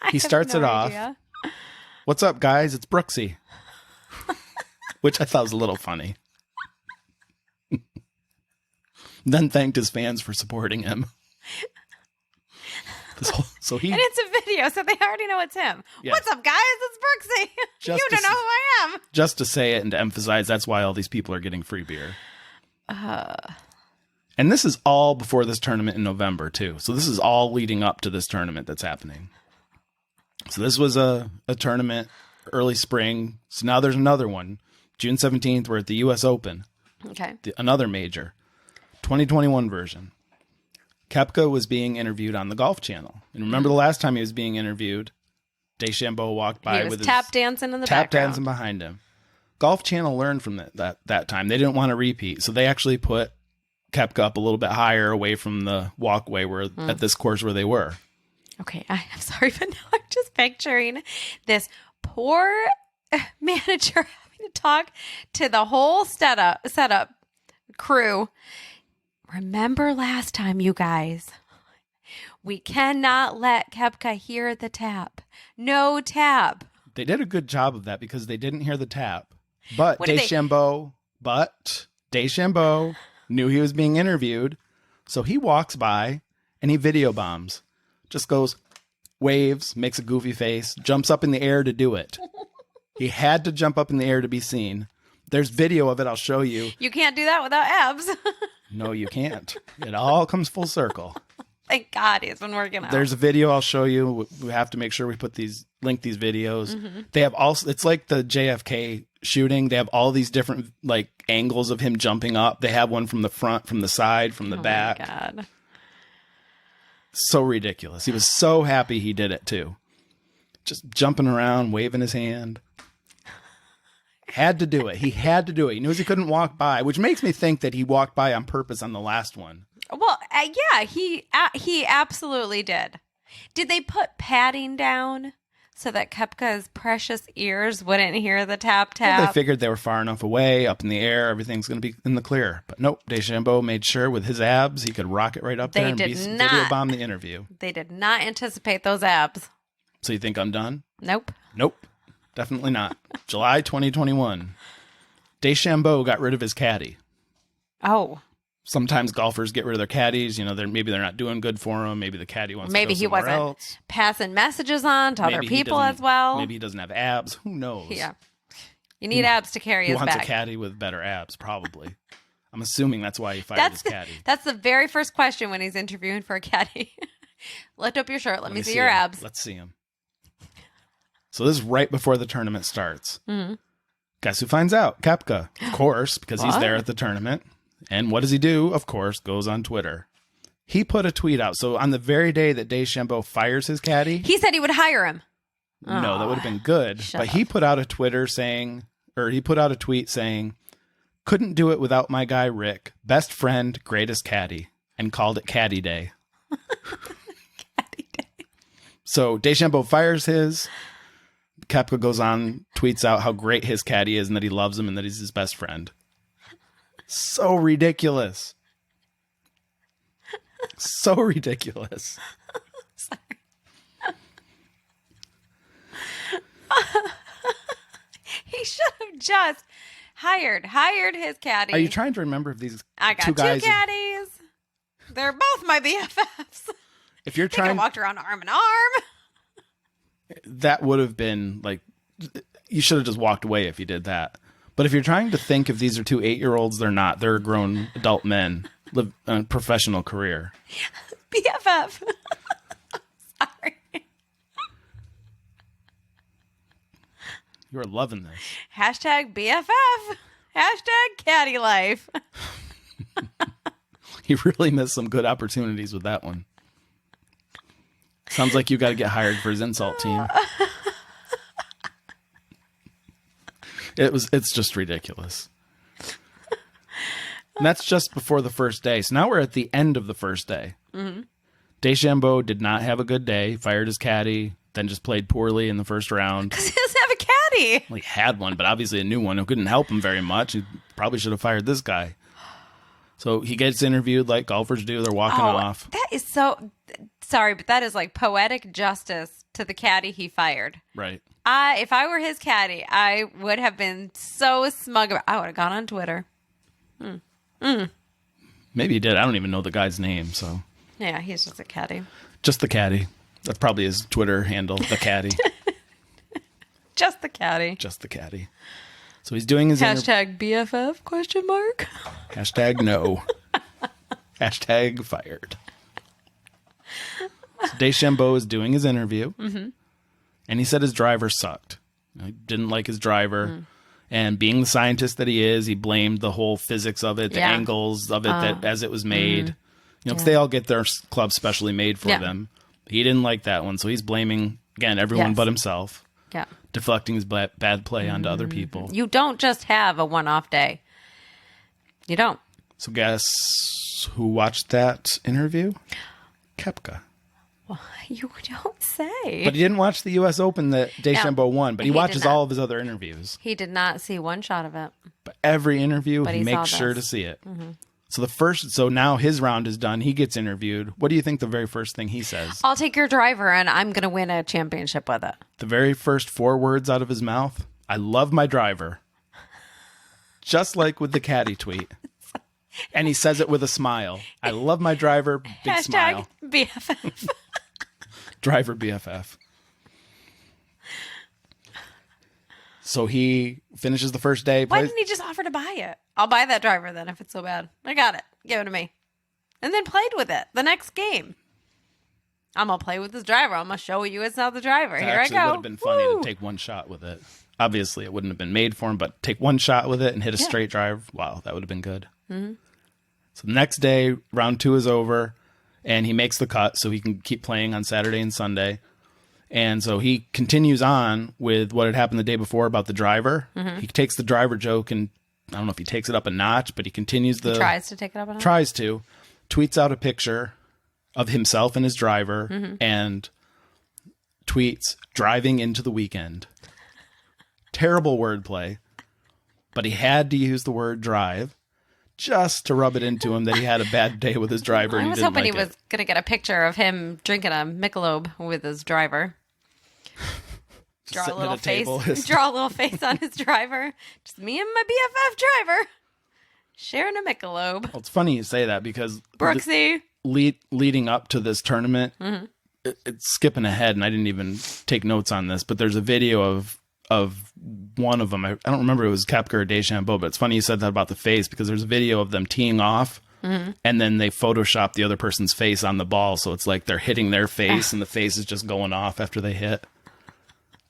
I He have starts no it off. idea. What's up, guys? It's Brooksy. Which I thought was a little funny. Then thanked his fans for supporting him. So he And it's a video, so they already know it's him. Yeah. What's up, guys? It's Brooksy. Just You to don't know who I am. just to say it and to emphasize that's why all these people are getting free beer. And this is all before this tournament in November too. So this is all leading up to this tournament that's happening. So this was a tournament early spring. So now there's another one. June 17th, we're at the US Open. Okay. Another major. 2021 version. Koepka was being interviewed on the Golf Channel. And remember the last time he was being interviewed, DeChambeau walked by He was with tap his dancing in the tap background. dancing behind him. Golf Channel learned from that time. They didn't want to repeat. So they actually put Koepka up a little bit higher away from the walkway where at this course where they were. Okay, I'm sorry, but now I'm just picturing this poor manager having to talk to the whole setup crew. Remember last time, you guys, we cannot let Koepka hear the tap. No tap. They did a good job of that because they didn't hear the tap. But What did they- DeChambeau knew he was being interviewed. So he walks by and he video bombs. Just goes, waves, makes a goofy face, jumps up in the air to do it. He had to jump up in the air to be seen. There's video of it. I'll show you. You can't do that without abs. No, you can't. It all comes full circle. Thank God he's been working out. There's a video I'll show you. We have to make sure we link these videos. They have also, it's like the JFK shooting. They have all these different like angles of him jumping up. They have one from the front, from the side, from the back. Oh my God. So ridiculous. He was so happy he did it too. Just jumping around, waving his hand. Had to do it. He had to do it. He knew he couldn't walk by, which makes me think that he walked by on purpose on the last one. Well, yeah, he absolutely did. Did they put padding down so that Koepka's precious ears wouldn't hear the tap tap? Well, they figured they were far enough away, up in the air, everything's going to be in the clear. But nope, DeChambeau made sure with his abs he could rock it right up there and video bomb the interview. They did not anticipate those abs. So you think I'm done? Nope. Nope, definitely not. July 2021. DeChambeau got rid of his caddy. Oh. Sometimes golfers get rid of their caddies. You know, maybe they're not doing good for them. Maybe the caddy wants Maybe to go he somewhere wasn't else. passing messages on to other Maybe he people doesn't- as well. Maybe he doesn't have abs. Who knows? Yeah. You need abs to carry He his wants bag. a caddy with better abs, probably. I'm assuming that's why he fired his caddy. That's the very first question when he's interviewing for a caddy. Lift up your shirt. Let me see your him. abs. Let's see him. So this is right before the tournament starts. Mm-hmm. Guess who finds out? Koepka, of course, because he's What? there at the tournament. And what does he do? Of course, goes on Twitter. He put a tweet out. So on the very day that DeChambeau fires his caddy, He said he would hire him. no, that would have been good. Shut But up. he put out a he put out a tweet saying, couldn't do it without my guy Rick, best friend, greatest caddy, and called it Caddy Day. Caddy day. So DeChambeau fires his. Koepka goes on, tweets out how great his caddy is and that he loves him and that he's his best friend. So ridiculous. So ridiculous. Sorry. He should have just hired his caddy. Are you trying to remember if these I got two guys? two caddies. They're both my BFFs. If you're They could have trying, walked around arm in arm. that would have been like, you should have just walked away if you did that. But if you're trying to think if these are two 8-year-olds, they're not. They're grown adult men, live a professional career. BFF. Sorry. You are loving this. Hashtag BFF. Hashtag caddy life. He really missed some good opportunities with that one. Sounds like you got to get hired for his insult team. It's just ridiculous. And that's just before the first day. So now we're at the end of the first day. Mm-hmm. DeChambeau did not have a good day. Fired his caddy, then just played poorly in the first round. Because he doesn't have a caddy. Well, he had one, but obviously a new one who couldn't help him very much. He probably should have fired this guy. So he gets interviewed like golfers do. They're walking off. That is so... Sorry, but that is like poetic justice to the caddy he fired. Right. If I were his caddy, I would have been so smug. I would have gone on Twitter. Maybe he did. I don't even know the guy's name, so... Yeah, he's just a caddy. Just the caddy. That's probably his Twitter handle, the caddy. Just the caddy. Just the caddy. So he's doing his... Hashtag BFF, question mark? Hashtag no. Hashtag fired. So DeChambeau is doing his interview, and he said his driver sucked. He didn't like his driver. And being the scientist that he is, he blamed the whole physics of it, the angles of it that as it was made. You know, because they all get their clubs specially made for them. He didn't like that one, so he's blaming, again, everyone but himself. Yeah. Deflecting his bad play onto other people. You don't just have a one-off day. You don't. So guess who watched that interview? Koepka. Well, you don't say. But he didn't watch the U.S. Open that DeChambeau won, but he watches all of his other interviews. He did not see one shot of it. But every interview, he makes sure to see it. Mm-hmm. So now his round is done. He gets interviewed. What do you think the very first thing he says? I'll take your driver and I'm going to win a championship with it. The very first 4 words out of his mouth, I love my driver. Just like with the caddy tweet. And he says it with a smile. I love my driver, big smile. BFF. Driver BFF. So he finishes the first day. Why didn't he just offer to buy it? I'll buy that driver then if it's so bad. I got it. Give it to me. And then played with it the next game. I'm going to play with this driver. I'm going to show you it's not the driver. Here I go. It would have been funny to take one shot with it. Obviously, it wouldn't have been made for him, but take one shot with it and hit a straight drive. Wow, that would have been good. Mm-hmm. So the next day, round 2 is over, and he makes the cut so he can keep playing on Saturday and Sunday. And so he continues on with what had happened the day before about the driver. Mm-hmm. He takes the driver joke, and I don't know if he takes it up a notch, but he continues the... He tries to take it up a notch? Tries to. Tweets out a picture of himself and his driver, and tweets, driving into the weekend. Terrible wordplay, but he had to use the word drive just to rub it into him that he had a bad day with his driver. I was hoping he was going to get a picture of him drinking a Michelob with his driver. Draw a little face on his driver. Just me and my BFF driver sharing a Michelob. Well, it's funny you say that because Brooksy leading up to this tournament, it's skipping ahead, and I didn't even take notes on this, but there's a video of one of them. I don't remember if it was Koepka or DeChambeau, but it's funny you said that about the face because there's a video of them teeing off, and then they Photoshop the other person's face on the ball, so it's like they're hitting their face, and the face is just going off after they hit.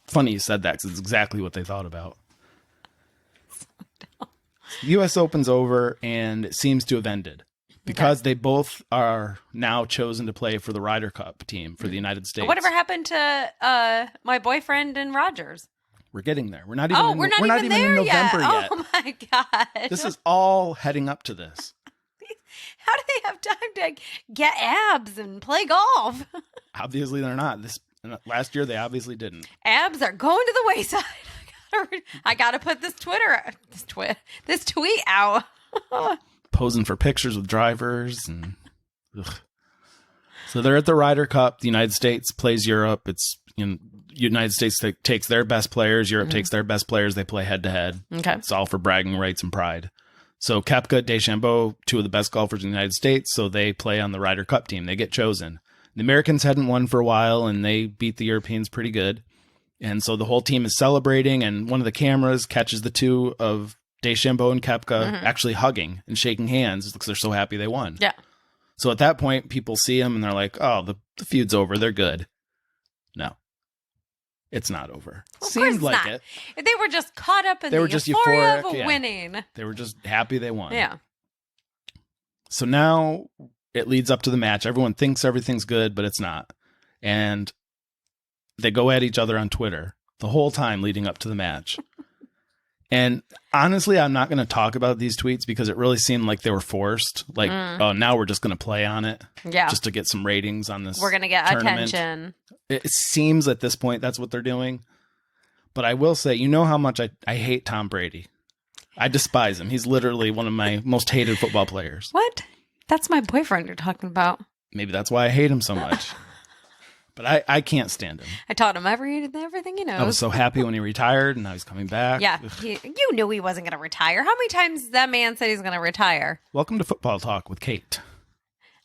Funny you said that because it's exactly what they thought about. U.S. Open's over, and it seems to have ended because they both are now chosen to play for the Ryder Cup team for the United States. Whatever happened to my boyfriend and Rogers? We're getting there. We're not even in November yet. Oh my God. This is all heading up to this. How do they have time to get abs and play golf? Obviously they're not. Last year they obviously didn't. Abs are going to the wayside. I gotta put this tweet out. Posing for pictures with drivers and so they're at the Ryder Cup. The United States plays Europe. It's United States takes their best players. Europe takes their best players. They play head to head. Okay, it's all for bragging rights and pride. So Koepka, DeChambeau, 2 of the best golfers in the United States. So they play on the Ryder Cup team. They get chosen. The Americans hadn't won for a while, and they beat the Europeans pretty good. And so the whole team is celebrating, and one of the cameras catches the 2 of DeChambeau and Koepka actually hugging and shaking hands because they're so happy they won. Yeah. So at that point, people see them, and they're like, oh, the feud's over. They're good. No. It's not over. Of Seemed course like not. it. They were just caught up in They the were just euphoria euphoric, of yeah. winning. They were just happy they won. Yeah. So now it leads up to the match. Everyone thinks everything's good, but it's not. And they go at each other on Twitter the whole time leading up to the match. And honestly, I'm not going to talk about these tweets because it really seemed like they were forced. Like, oh, now we're just going to play on it. Yeah. Just to get some ratings on this. We're going to get tournament. attention. It seems at this point that's what they're doing. But I will say, you know how much I hate Tom Brady. I despise him. He's literally one of my most hated football players. What? That's my boyfriend you're talking about. Maybe that's why I hate him so much. But I can't stand him. I taught him everything he knows. I was so happy when he retired and now he's coming back. Yeah. You knew he wasn't going to retire. How many times did that man said he's going to retire? Welcome to Football Talk with Kate.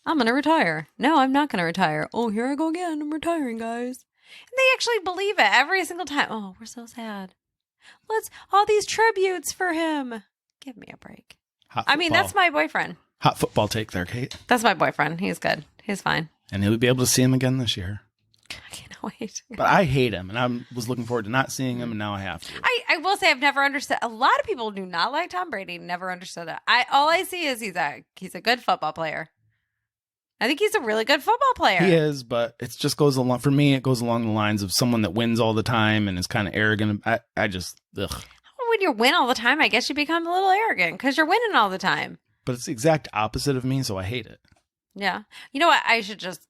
I'm going to retire. No, I'm not going to retire. Oh, here I go again. I'm retiring, guys. And they actually believe it every single time. Oh, we're so sad. All these tributes for him. Give me a break. I mean, that's my boyfriend. Hot football take there, Kate. That's my boyfriend. He's good. He's fine. And you'll be able to see him again this year. I cannot wait. But I hate him, and I was looking forward to not seeing him, and now I have to. I will say I've never understood. A lot of people do not like Tom Brady. Never understood it. All I see is he's a good football player. I think he's a really good football player. He is, but it just goes along. For me, it goes along the lines of someone that wins all the time and is kind of arrogant. I just, ugh. When you win all the time, I guess you become a little arrogant because you're winning all the time. But it's the exact opposite of me, so I hate it. Yeah. You know what? I should just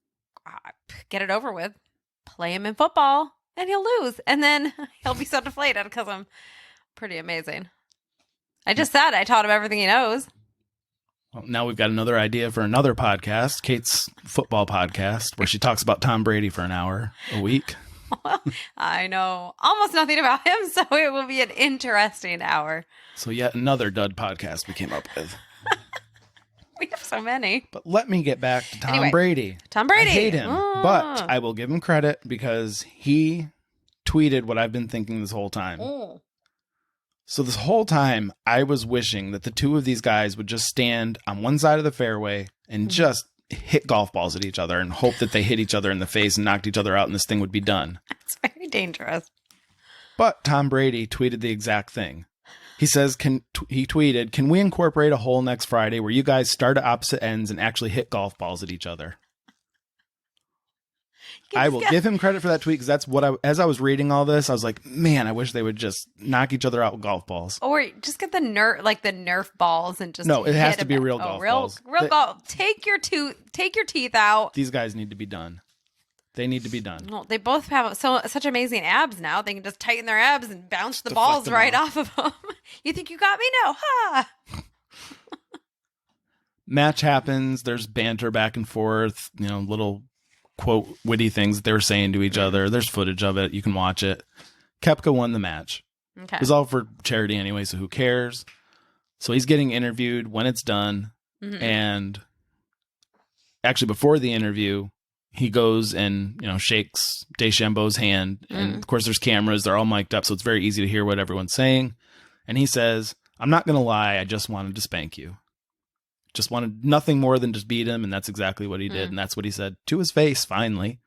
get it over with. Play him in football, and he'll lose. And then he'll be so deflated because I'm pretty amazing. I just said I taught him everything he knows. Well, now we've got another idea for another podcast, Kate's football podcast, where she talks about Tom Brady for an hour a week. Well, I know almost nothing about him, so it will be an interesting hour. So yet another dud podcast we came up with. We have so many. But let me get back to Tom Brady. Tom Brady. I hate him, but I will give him credit because he tweeted what I've been thinking this whole time. So this whole time, I was wishing that the two of these guys would just stand on one side of the fairway and just hit golf balls at each other and hope that they hit each other in the face and knocked each other out and this thing would be done. It's very dangerous. But Tom Brady tweeted the exact thing. He says, he tweeted, "Can we incorporate a hole next Friday where you guys start at opposite ends and actually hit golf balls at each other?" I will give him credit for that tweet because that's what as I was reading all this, I was like, man, I wish they would just knock each other out with golf balls. Or just get the Nerf balls and just no, it has to be real golf balls. Real golf. Take your teeth out. These guys need to be done. They need to be done. Well, they both have such amazing abs now. They can just tighten their abs and bounce the balls right off of them. You think you got me? No. Ha! Match happens. There's banter back and forth. Little quote witty things that they were saying to each other. There's footage of it. You can watch it. Koepka won the match. Okay. It was all for charity anyway, so who cares? So he's getting interviewed when it's done. Mm-hmm. And actually before the interview, he goes and, shakes DeChambeau's hand. And of course there's cameras. They're all mic'd up. So it's very easy to hear what everyone's saying. And he says, "I'm not going to lie. I just wanted to spank you. Just wanted nothing more than just beat him." And that's exactly what he did. And that's what he said to his face. Finally.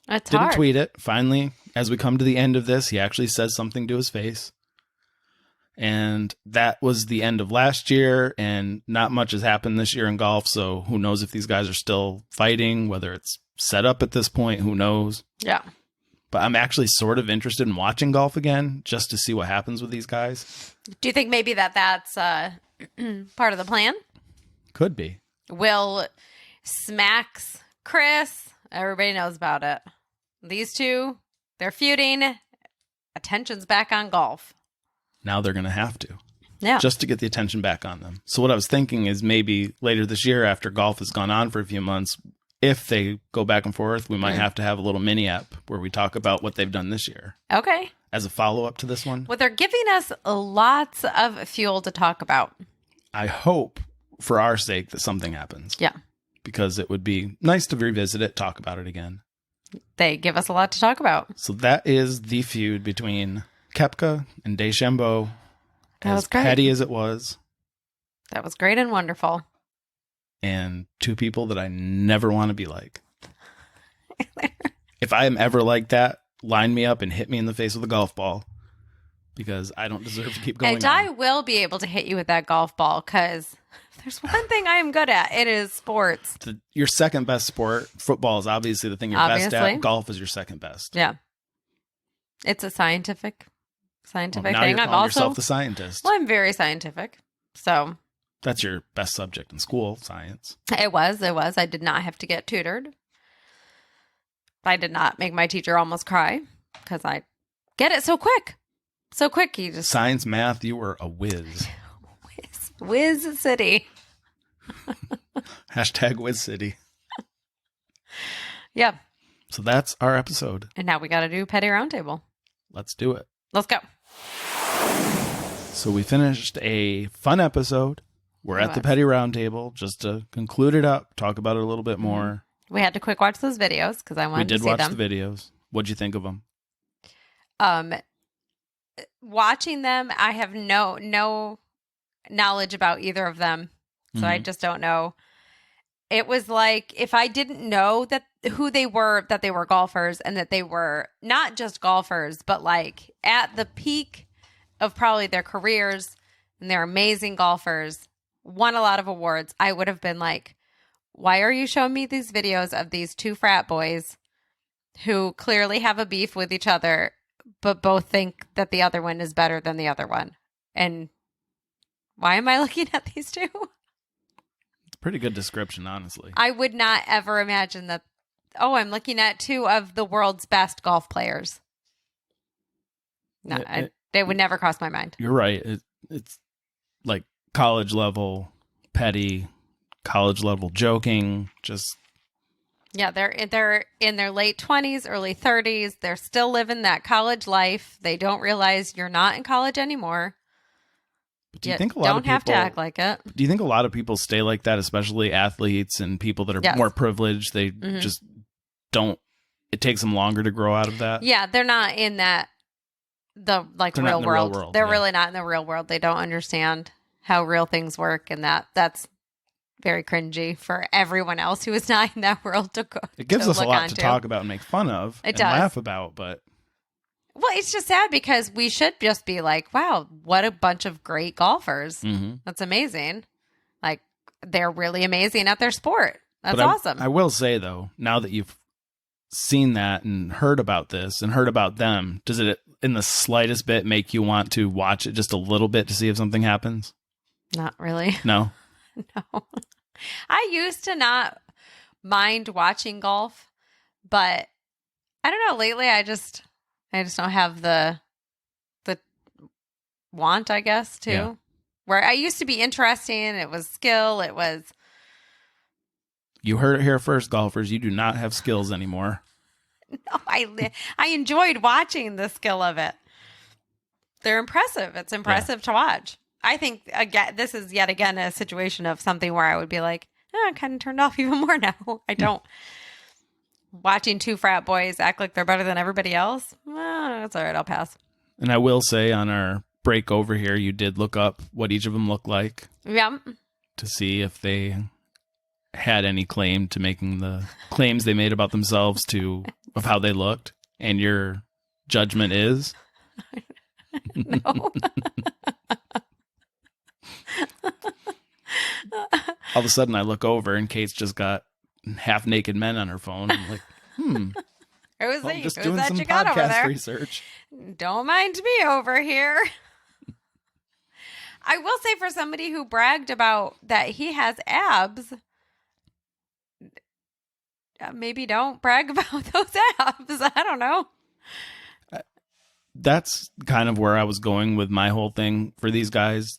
Didn't tweet it. Finally, as we come to the end of this, he actually says something to his face. And that was the end of last year, and not much has happened this year in golf, so who knows if these guys are still fighting, whether it's set up at this point, who knows? Yeah. But I'm actually sort of interested in watching golf again, just to see what happens with these guys. Do you think maybe that's part of the plan? Could be. Will smacks Chris. Everybody knows about it. These two, they're feuding. Attention's back on golf. Now they're going to have to. Yeah. Just to get the attention back on them. So what I was thinking is maybe later this year, after golf has gone on for a few months, if they go back and forth, we might have to have a little mini app where we talk about what they've done this year. Okay. As a follow-up to this one. Well, they're giving us lots of fuel to talk about. I hope, for our sake, that something happens. Yeah. Because it would be nice to revisit it, talk about it again. They give us a lot to talk about. So that is the feud between Koepka and DeChambeau. That was great. As petty as it was. That was great and wonderful. And two people that I never want to be like. If I am ever like that, line me up and hit me in the face with a golf ball because I don't deserve to keep going And on. I will be able to hit you with that golf ball because there's one thing I am good at. It is sports. Your second best sport, football, is obviously the thing you're best Obviously. at. Golf is your second best. Yeah. It's a scientific Well, now thing. you're I'm calling also yourself the scientist. well, I'm very scientific. So That's your best subject in school, science. it was. I did not have to get tutored. I did not make my teacher almost cry because I get it so quick. So quick. He just Science, math, you were a whiz. whiz city. Hashtag whiz city. Yep. So that's our episode. And now we got to do petty roundtable. Let's do it. Let's go. So we finished a fun episode. We're at the Petty Roundtable. Just to conclude it up, talk about it a little bit more. We had to quick watch those videos because I wanted to see them. We did watch the videos. What'd you think of them? Watching them, I have no knowledge about either of them. So I just don't know. It was like if I didn't know that who they were, that they were golfers and that they were not just golfers, but like at the peak of probably their careers and they're amazing golfers, won a lot of awards, I would have been like, why are you showing me these videos of these two frat boys who clearly have a beef with each other, but both think that the other one is better than the other one? And why am I looking at these two? It's a pretty good description, honestly. I would not ever imagine that. Oh, I'm looking at two of the world's best golf players. No, they would never cross my mind. You're right. It's like college level petty, college level joking. Just yeah, they're in their late 20s, early 30s. They're still living that college life. They don't realize you're not in college anymore. But do you think a lot of people have to act like it? Do you think a lot of people stay like that, especially athletes and people that are more privileged? They just don't. It takes them longer to grow out of that. Yeah, they're not in that the real world. They're really not in the real world. They don't understand how real things work, and that's very cringy for everyone else who is not in that world to go. It gives us a lot to talk about and make fun of and laugh about, but. Well, it's just sad because we should just be like, wow, what a bunch of great golfers. That's amazing. Like, they're really amazing at their sport. That's awesome. I will say, though, now that you've seen that and heard about this and heard about them, does it in the slightest bit make you want to watch it just a little bit to see if something happens? Not really. No? No. I used to not mind watching golf, but I don't know. Lately, I just don't have the want, I guess, too. Yeah. Where I used to be interesting, it was skill, it was. You heard it here first, golfers. You do not have skills anymore. No, I enjoyed watching the skill of it. They're impressive. It's impressive to watch. I think again, this is yet again a situation of something where I would be like, I'm kind of turned off even more now. I don't. Watching two frat boys act like they're better than everybody else, that's all right. I'll pass. And I will say on our break over here, you did look up what each of them looked like. Yeah. To see if they had any claim to making the claims they made about themselves of how they looked. And your judgment is? No. All of a sudden I look over and Kate's just got half naked men on her phone. I'm like, I'm just doing some podcast research. Don't mind me over here. I will say, for somebody who bragged about that he has abs, maybe don't brag about those abs. I don't know. That's kind of where I was going with my whole thing for these guys.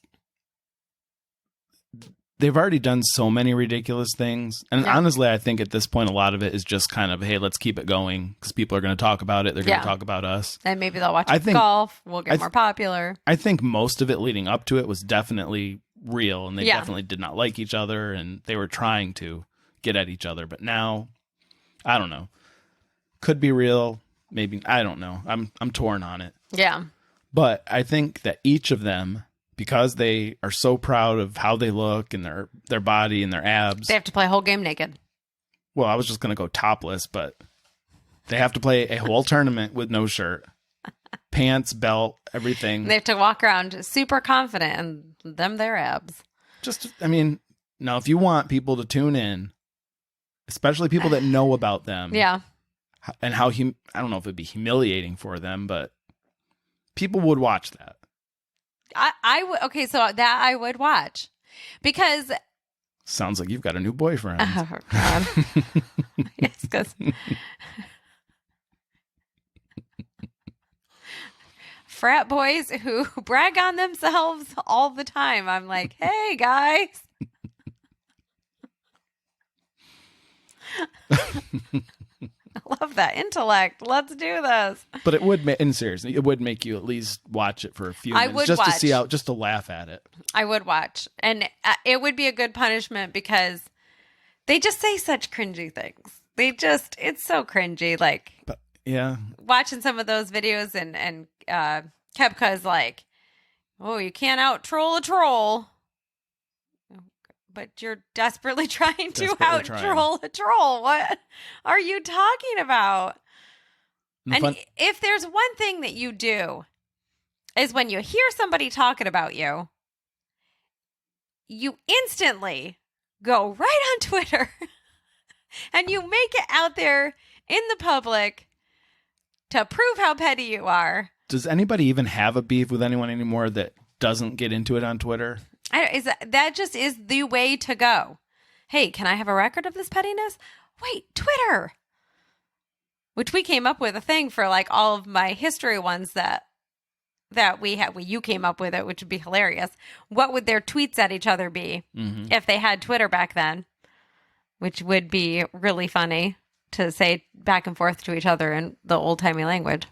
They've already done so many ridiculous things. And honestly, I think at this point, a lot of it is just kind of, hey, let's keep it going because people are going to talk about it. They're going to talk about us. And maybe they'll watch golf. We'll get more popular. I think most of it leading up to it was definitely real. And they definitely did not like each other. And they were trying to get at each other. But now, I don't know. Could be real. Maybe. I don't know. I'm torn on it. Yeah. But I think that each of them, because they are so proud of how they look and their body and their abs. They have to play a whole game naked. Well, I was just going to go topless, but They have to play a whole tournament with no shirt. Pants, belt, everything. They have to walk around super confident in their abs. Now, if you want people to tune in, especially people that know about them. Yeah. And how, I don't know if it'd be humiliating for them, but people would watch that. I would. Okay, so that I would watch. Because. Sounds like you've got a new boyfriend. Oh, God. Yes, because. Frat boys who brag on themselves all the time. I'm like, hey, guys. I love that intellect. Let's do this. But it would, in seriously, it would make you at least watch it for a few minutes. To see how, just to laugh at it. I would watch. And it would be a good punishment because they just say such cringy things. It's so cringy. Like, but, yeah. Watching some of those videos and Koepka is like, oh, you can't out troll a troll. But you're desperately trying to out troll a troll. What are you talking about? And if there's one thing that you do is when you hear somebody talking about you, you instantly go right on Twitter and you make it out there in the public to prove how petty you are. Does anybody even have a beef with anyone anymore that doesn't get into it on Twitter? That just is the way to go. Hey, can I have a record of this pettiness? Wait, Twitter. Which we came up with a thing for like all of my history ones that we had. Well, you came up with it, which would be hilarious. What would their tweets at each other be if they had Twitter back then? Which would be really funny to say back and forth to each other in the old-timey language.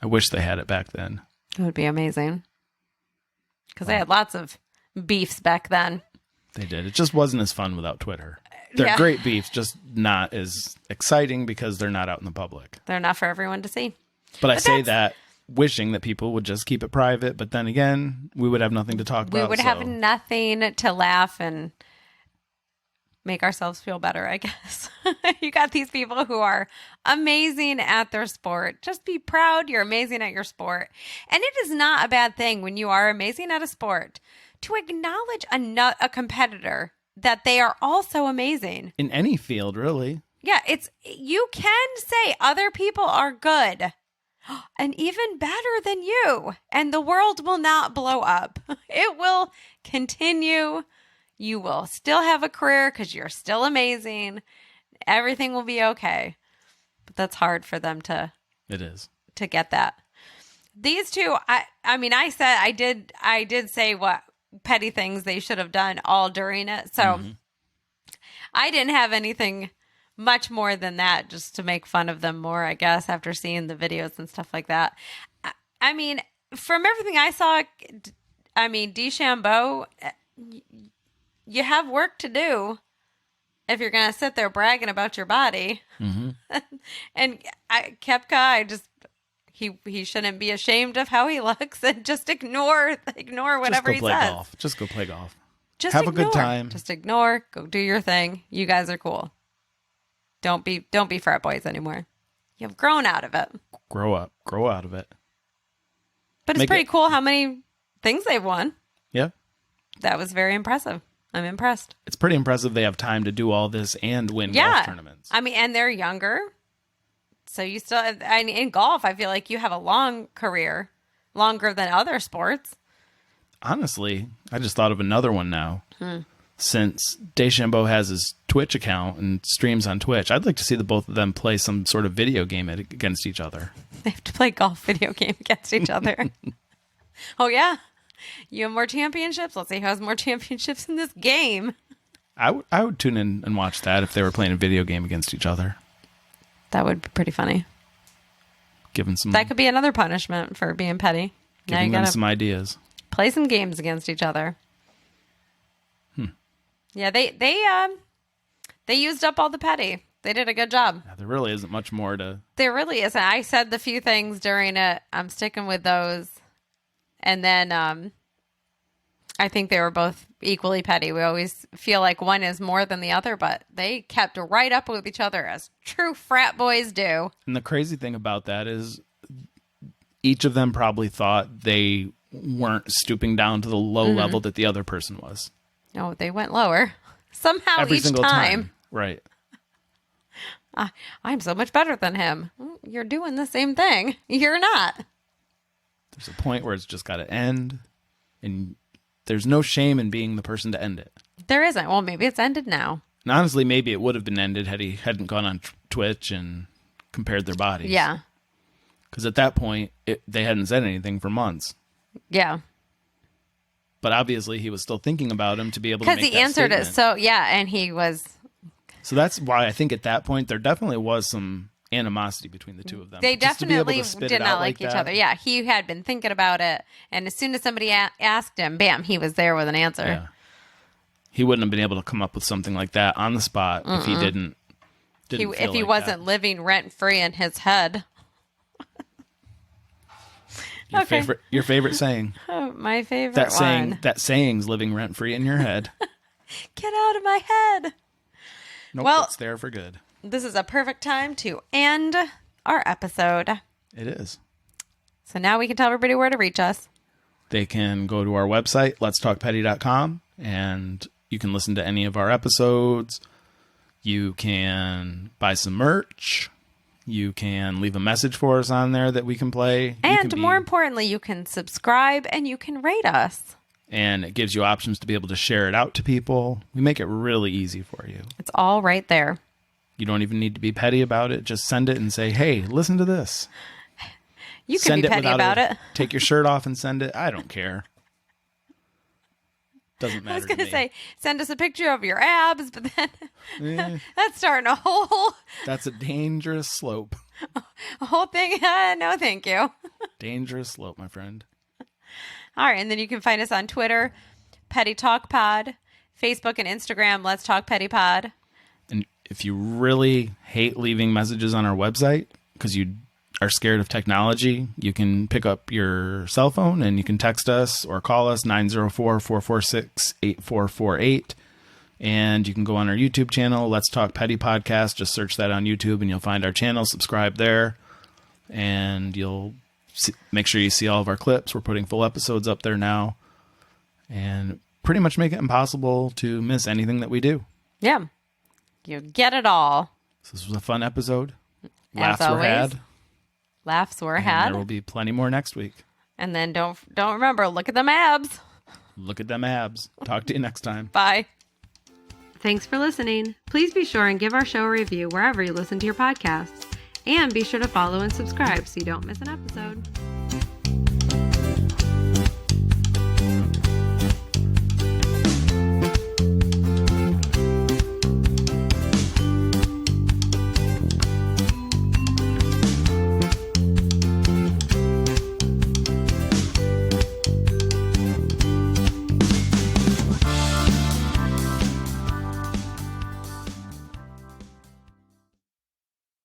I wish they had it back then. It would be amazing. Because they had lots of beefs back then. They did. It just wasn't as fun without Twitter. They're great beefs, just not as exciting because they're not out in the public. They're not for everyone to see. But I say that wishing that people would just keep it private. But then again, we would have nothing to talk about. We would have nothing to laugh and make ourselves feel better, I guess. You got these people who are amazing at their sport. Just be proud you're amazing at your sport. And it is not a bad thing when you are amazing at a sport to acknowledge a competitor that they are also amazing. In any field, really. Yeah, you can say other people are good and even better than you, and the world will not blow up. It will continue. You will still have a career because you're still amazing. Everything will be okay. But that's hard for them to. It is. To get that. These two, I did say what petty things they should have done all during it. So I didn't have anything much more than that, just to make fun of them more, I guess, after seeing the videos and stuff like that. I mean, from everything I saw, DeChambeau, you have work to do if you're going to sit there bragging about your body. And Koepka, he shouldn't be ashamed of how he looks and just ignore whatever he says. Just go play golf. Just have a good time. Just ignore. Go do your thing. You guys are cool. Don't be frat boys anymore. You've grown out of it. Grow up. Grow out of it. But it's pretty cool how many things they've won. Yeah. That was very impressive. I'm impressed. It's pretty impressive they have time to do all this and win golf tournaments. And they're younger. So you still have, in golf, I feel like you have a long career, longer than other sports. Honestly, I just thought of another one now. Since DeChambeau has his Twitch account and streams on Twitch, I'd like to see the both of them play some sort of video game against each other. They have to play golf video game against each other. Oh, yeah. You have more championships? Let's see who has more championships in this game. I would tune in and watch that if they were playing a video game against each other. That would be pretty funny. That could be another punishment for being petty. Giving them some ideas. Play some games against each other. Yeah, they used up all the petty. They did a good job. Yeah, there really isn't much more to... There really isn't. I said the few things during it. I'm sticking with those. And then I think they were both equally petty. We always feel like one is more than the other, but they kept right up with each other as true frat boys do. And the crazy thing about that is each of them probably thought they weren't stooping down to the low level that the other person was. No, they went lower. Somehow Every each single time. Right. I'm so much better than him. You're doing the same thing. You're not. There's a point where it's just got to end, and there's no shame in being the person to end it. There isn't. Well, maybe it's ended now. And honestly, maybe it would have been ended had he hadn't gone on Twitch and compared their bodies. Yeah. Because at that point, they hadn't said anything for months. Yeah. But obviously, he was still thinking about him to be able to make that Because he answered statement. it. So, yeah, and he was... So that's why I think at that point, there definitely was some animosity between the two of them. They Just to be able definitely to spit did it not out like each that. other. Yeah, he had been thinking about it, and as soon as somebody asked him, bam, he was there with an answer. Yeah. He wouldn't have been able to come up with something like that on the spot if he didn't feel If he like wasn't that. living rent-free in his head. Your favorite saying. Oh, my favorite one. That saying's living rent free in your head. Get out of my head. Nope, Well- it's there for good. This is a perfect time to end our episode. It is. So now we can tell everybody where to reach us. They can go to our website, letstalkpetty.com, and you can listen to any of our episodes. You can buy some merch. You can leave a message for us on there that we can play. And more importantly, you can subscribe and you can rate us. And it gives you options to be able to share it out to people. We make it really easy for you. It's all right there. You don't even need to be petty about it. Just send it and say, hey, listen to this. You can Send be it petty without about it. Take your shirt off and send it. I don't care. Doesn't matter. I was going to to me. say, send us a picture of your abs, but then Eh, that's starting a that's a dangerous slope. whole thing. No, thank you. Dangerous slope, my friend. All right. And then you can find us on Twitter, Petty Talk Pod, Facebook and Instagram, Let's Talk Petty Pod. And if you really hate leaving messages on our website because you are scared of technology, you can pick up your cell phone and you can text us or call us 904-446-8448. And you can go on our YouTube channel, Let's Talk Petty Podcast. Just search that on YouTube and you'll find our channel. Subscribe there. And you'll make sure you see all of our clips. We're putting full episodes up there now. And pretty much make it impossible to miss anything that we do. Yeah. You get it all. So this was a fun episode. As Laughs were always. had. Laughs were And had. there will be plenty more next week. And then don't remember, look at them abs. Look at them abs. Talk to you next time. Bye. Thanks for listening. Please be sure and give our show a review wherever you listen to your podcasts. And be sure to follow and subscribe so you don't miss an episode.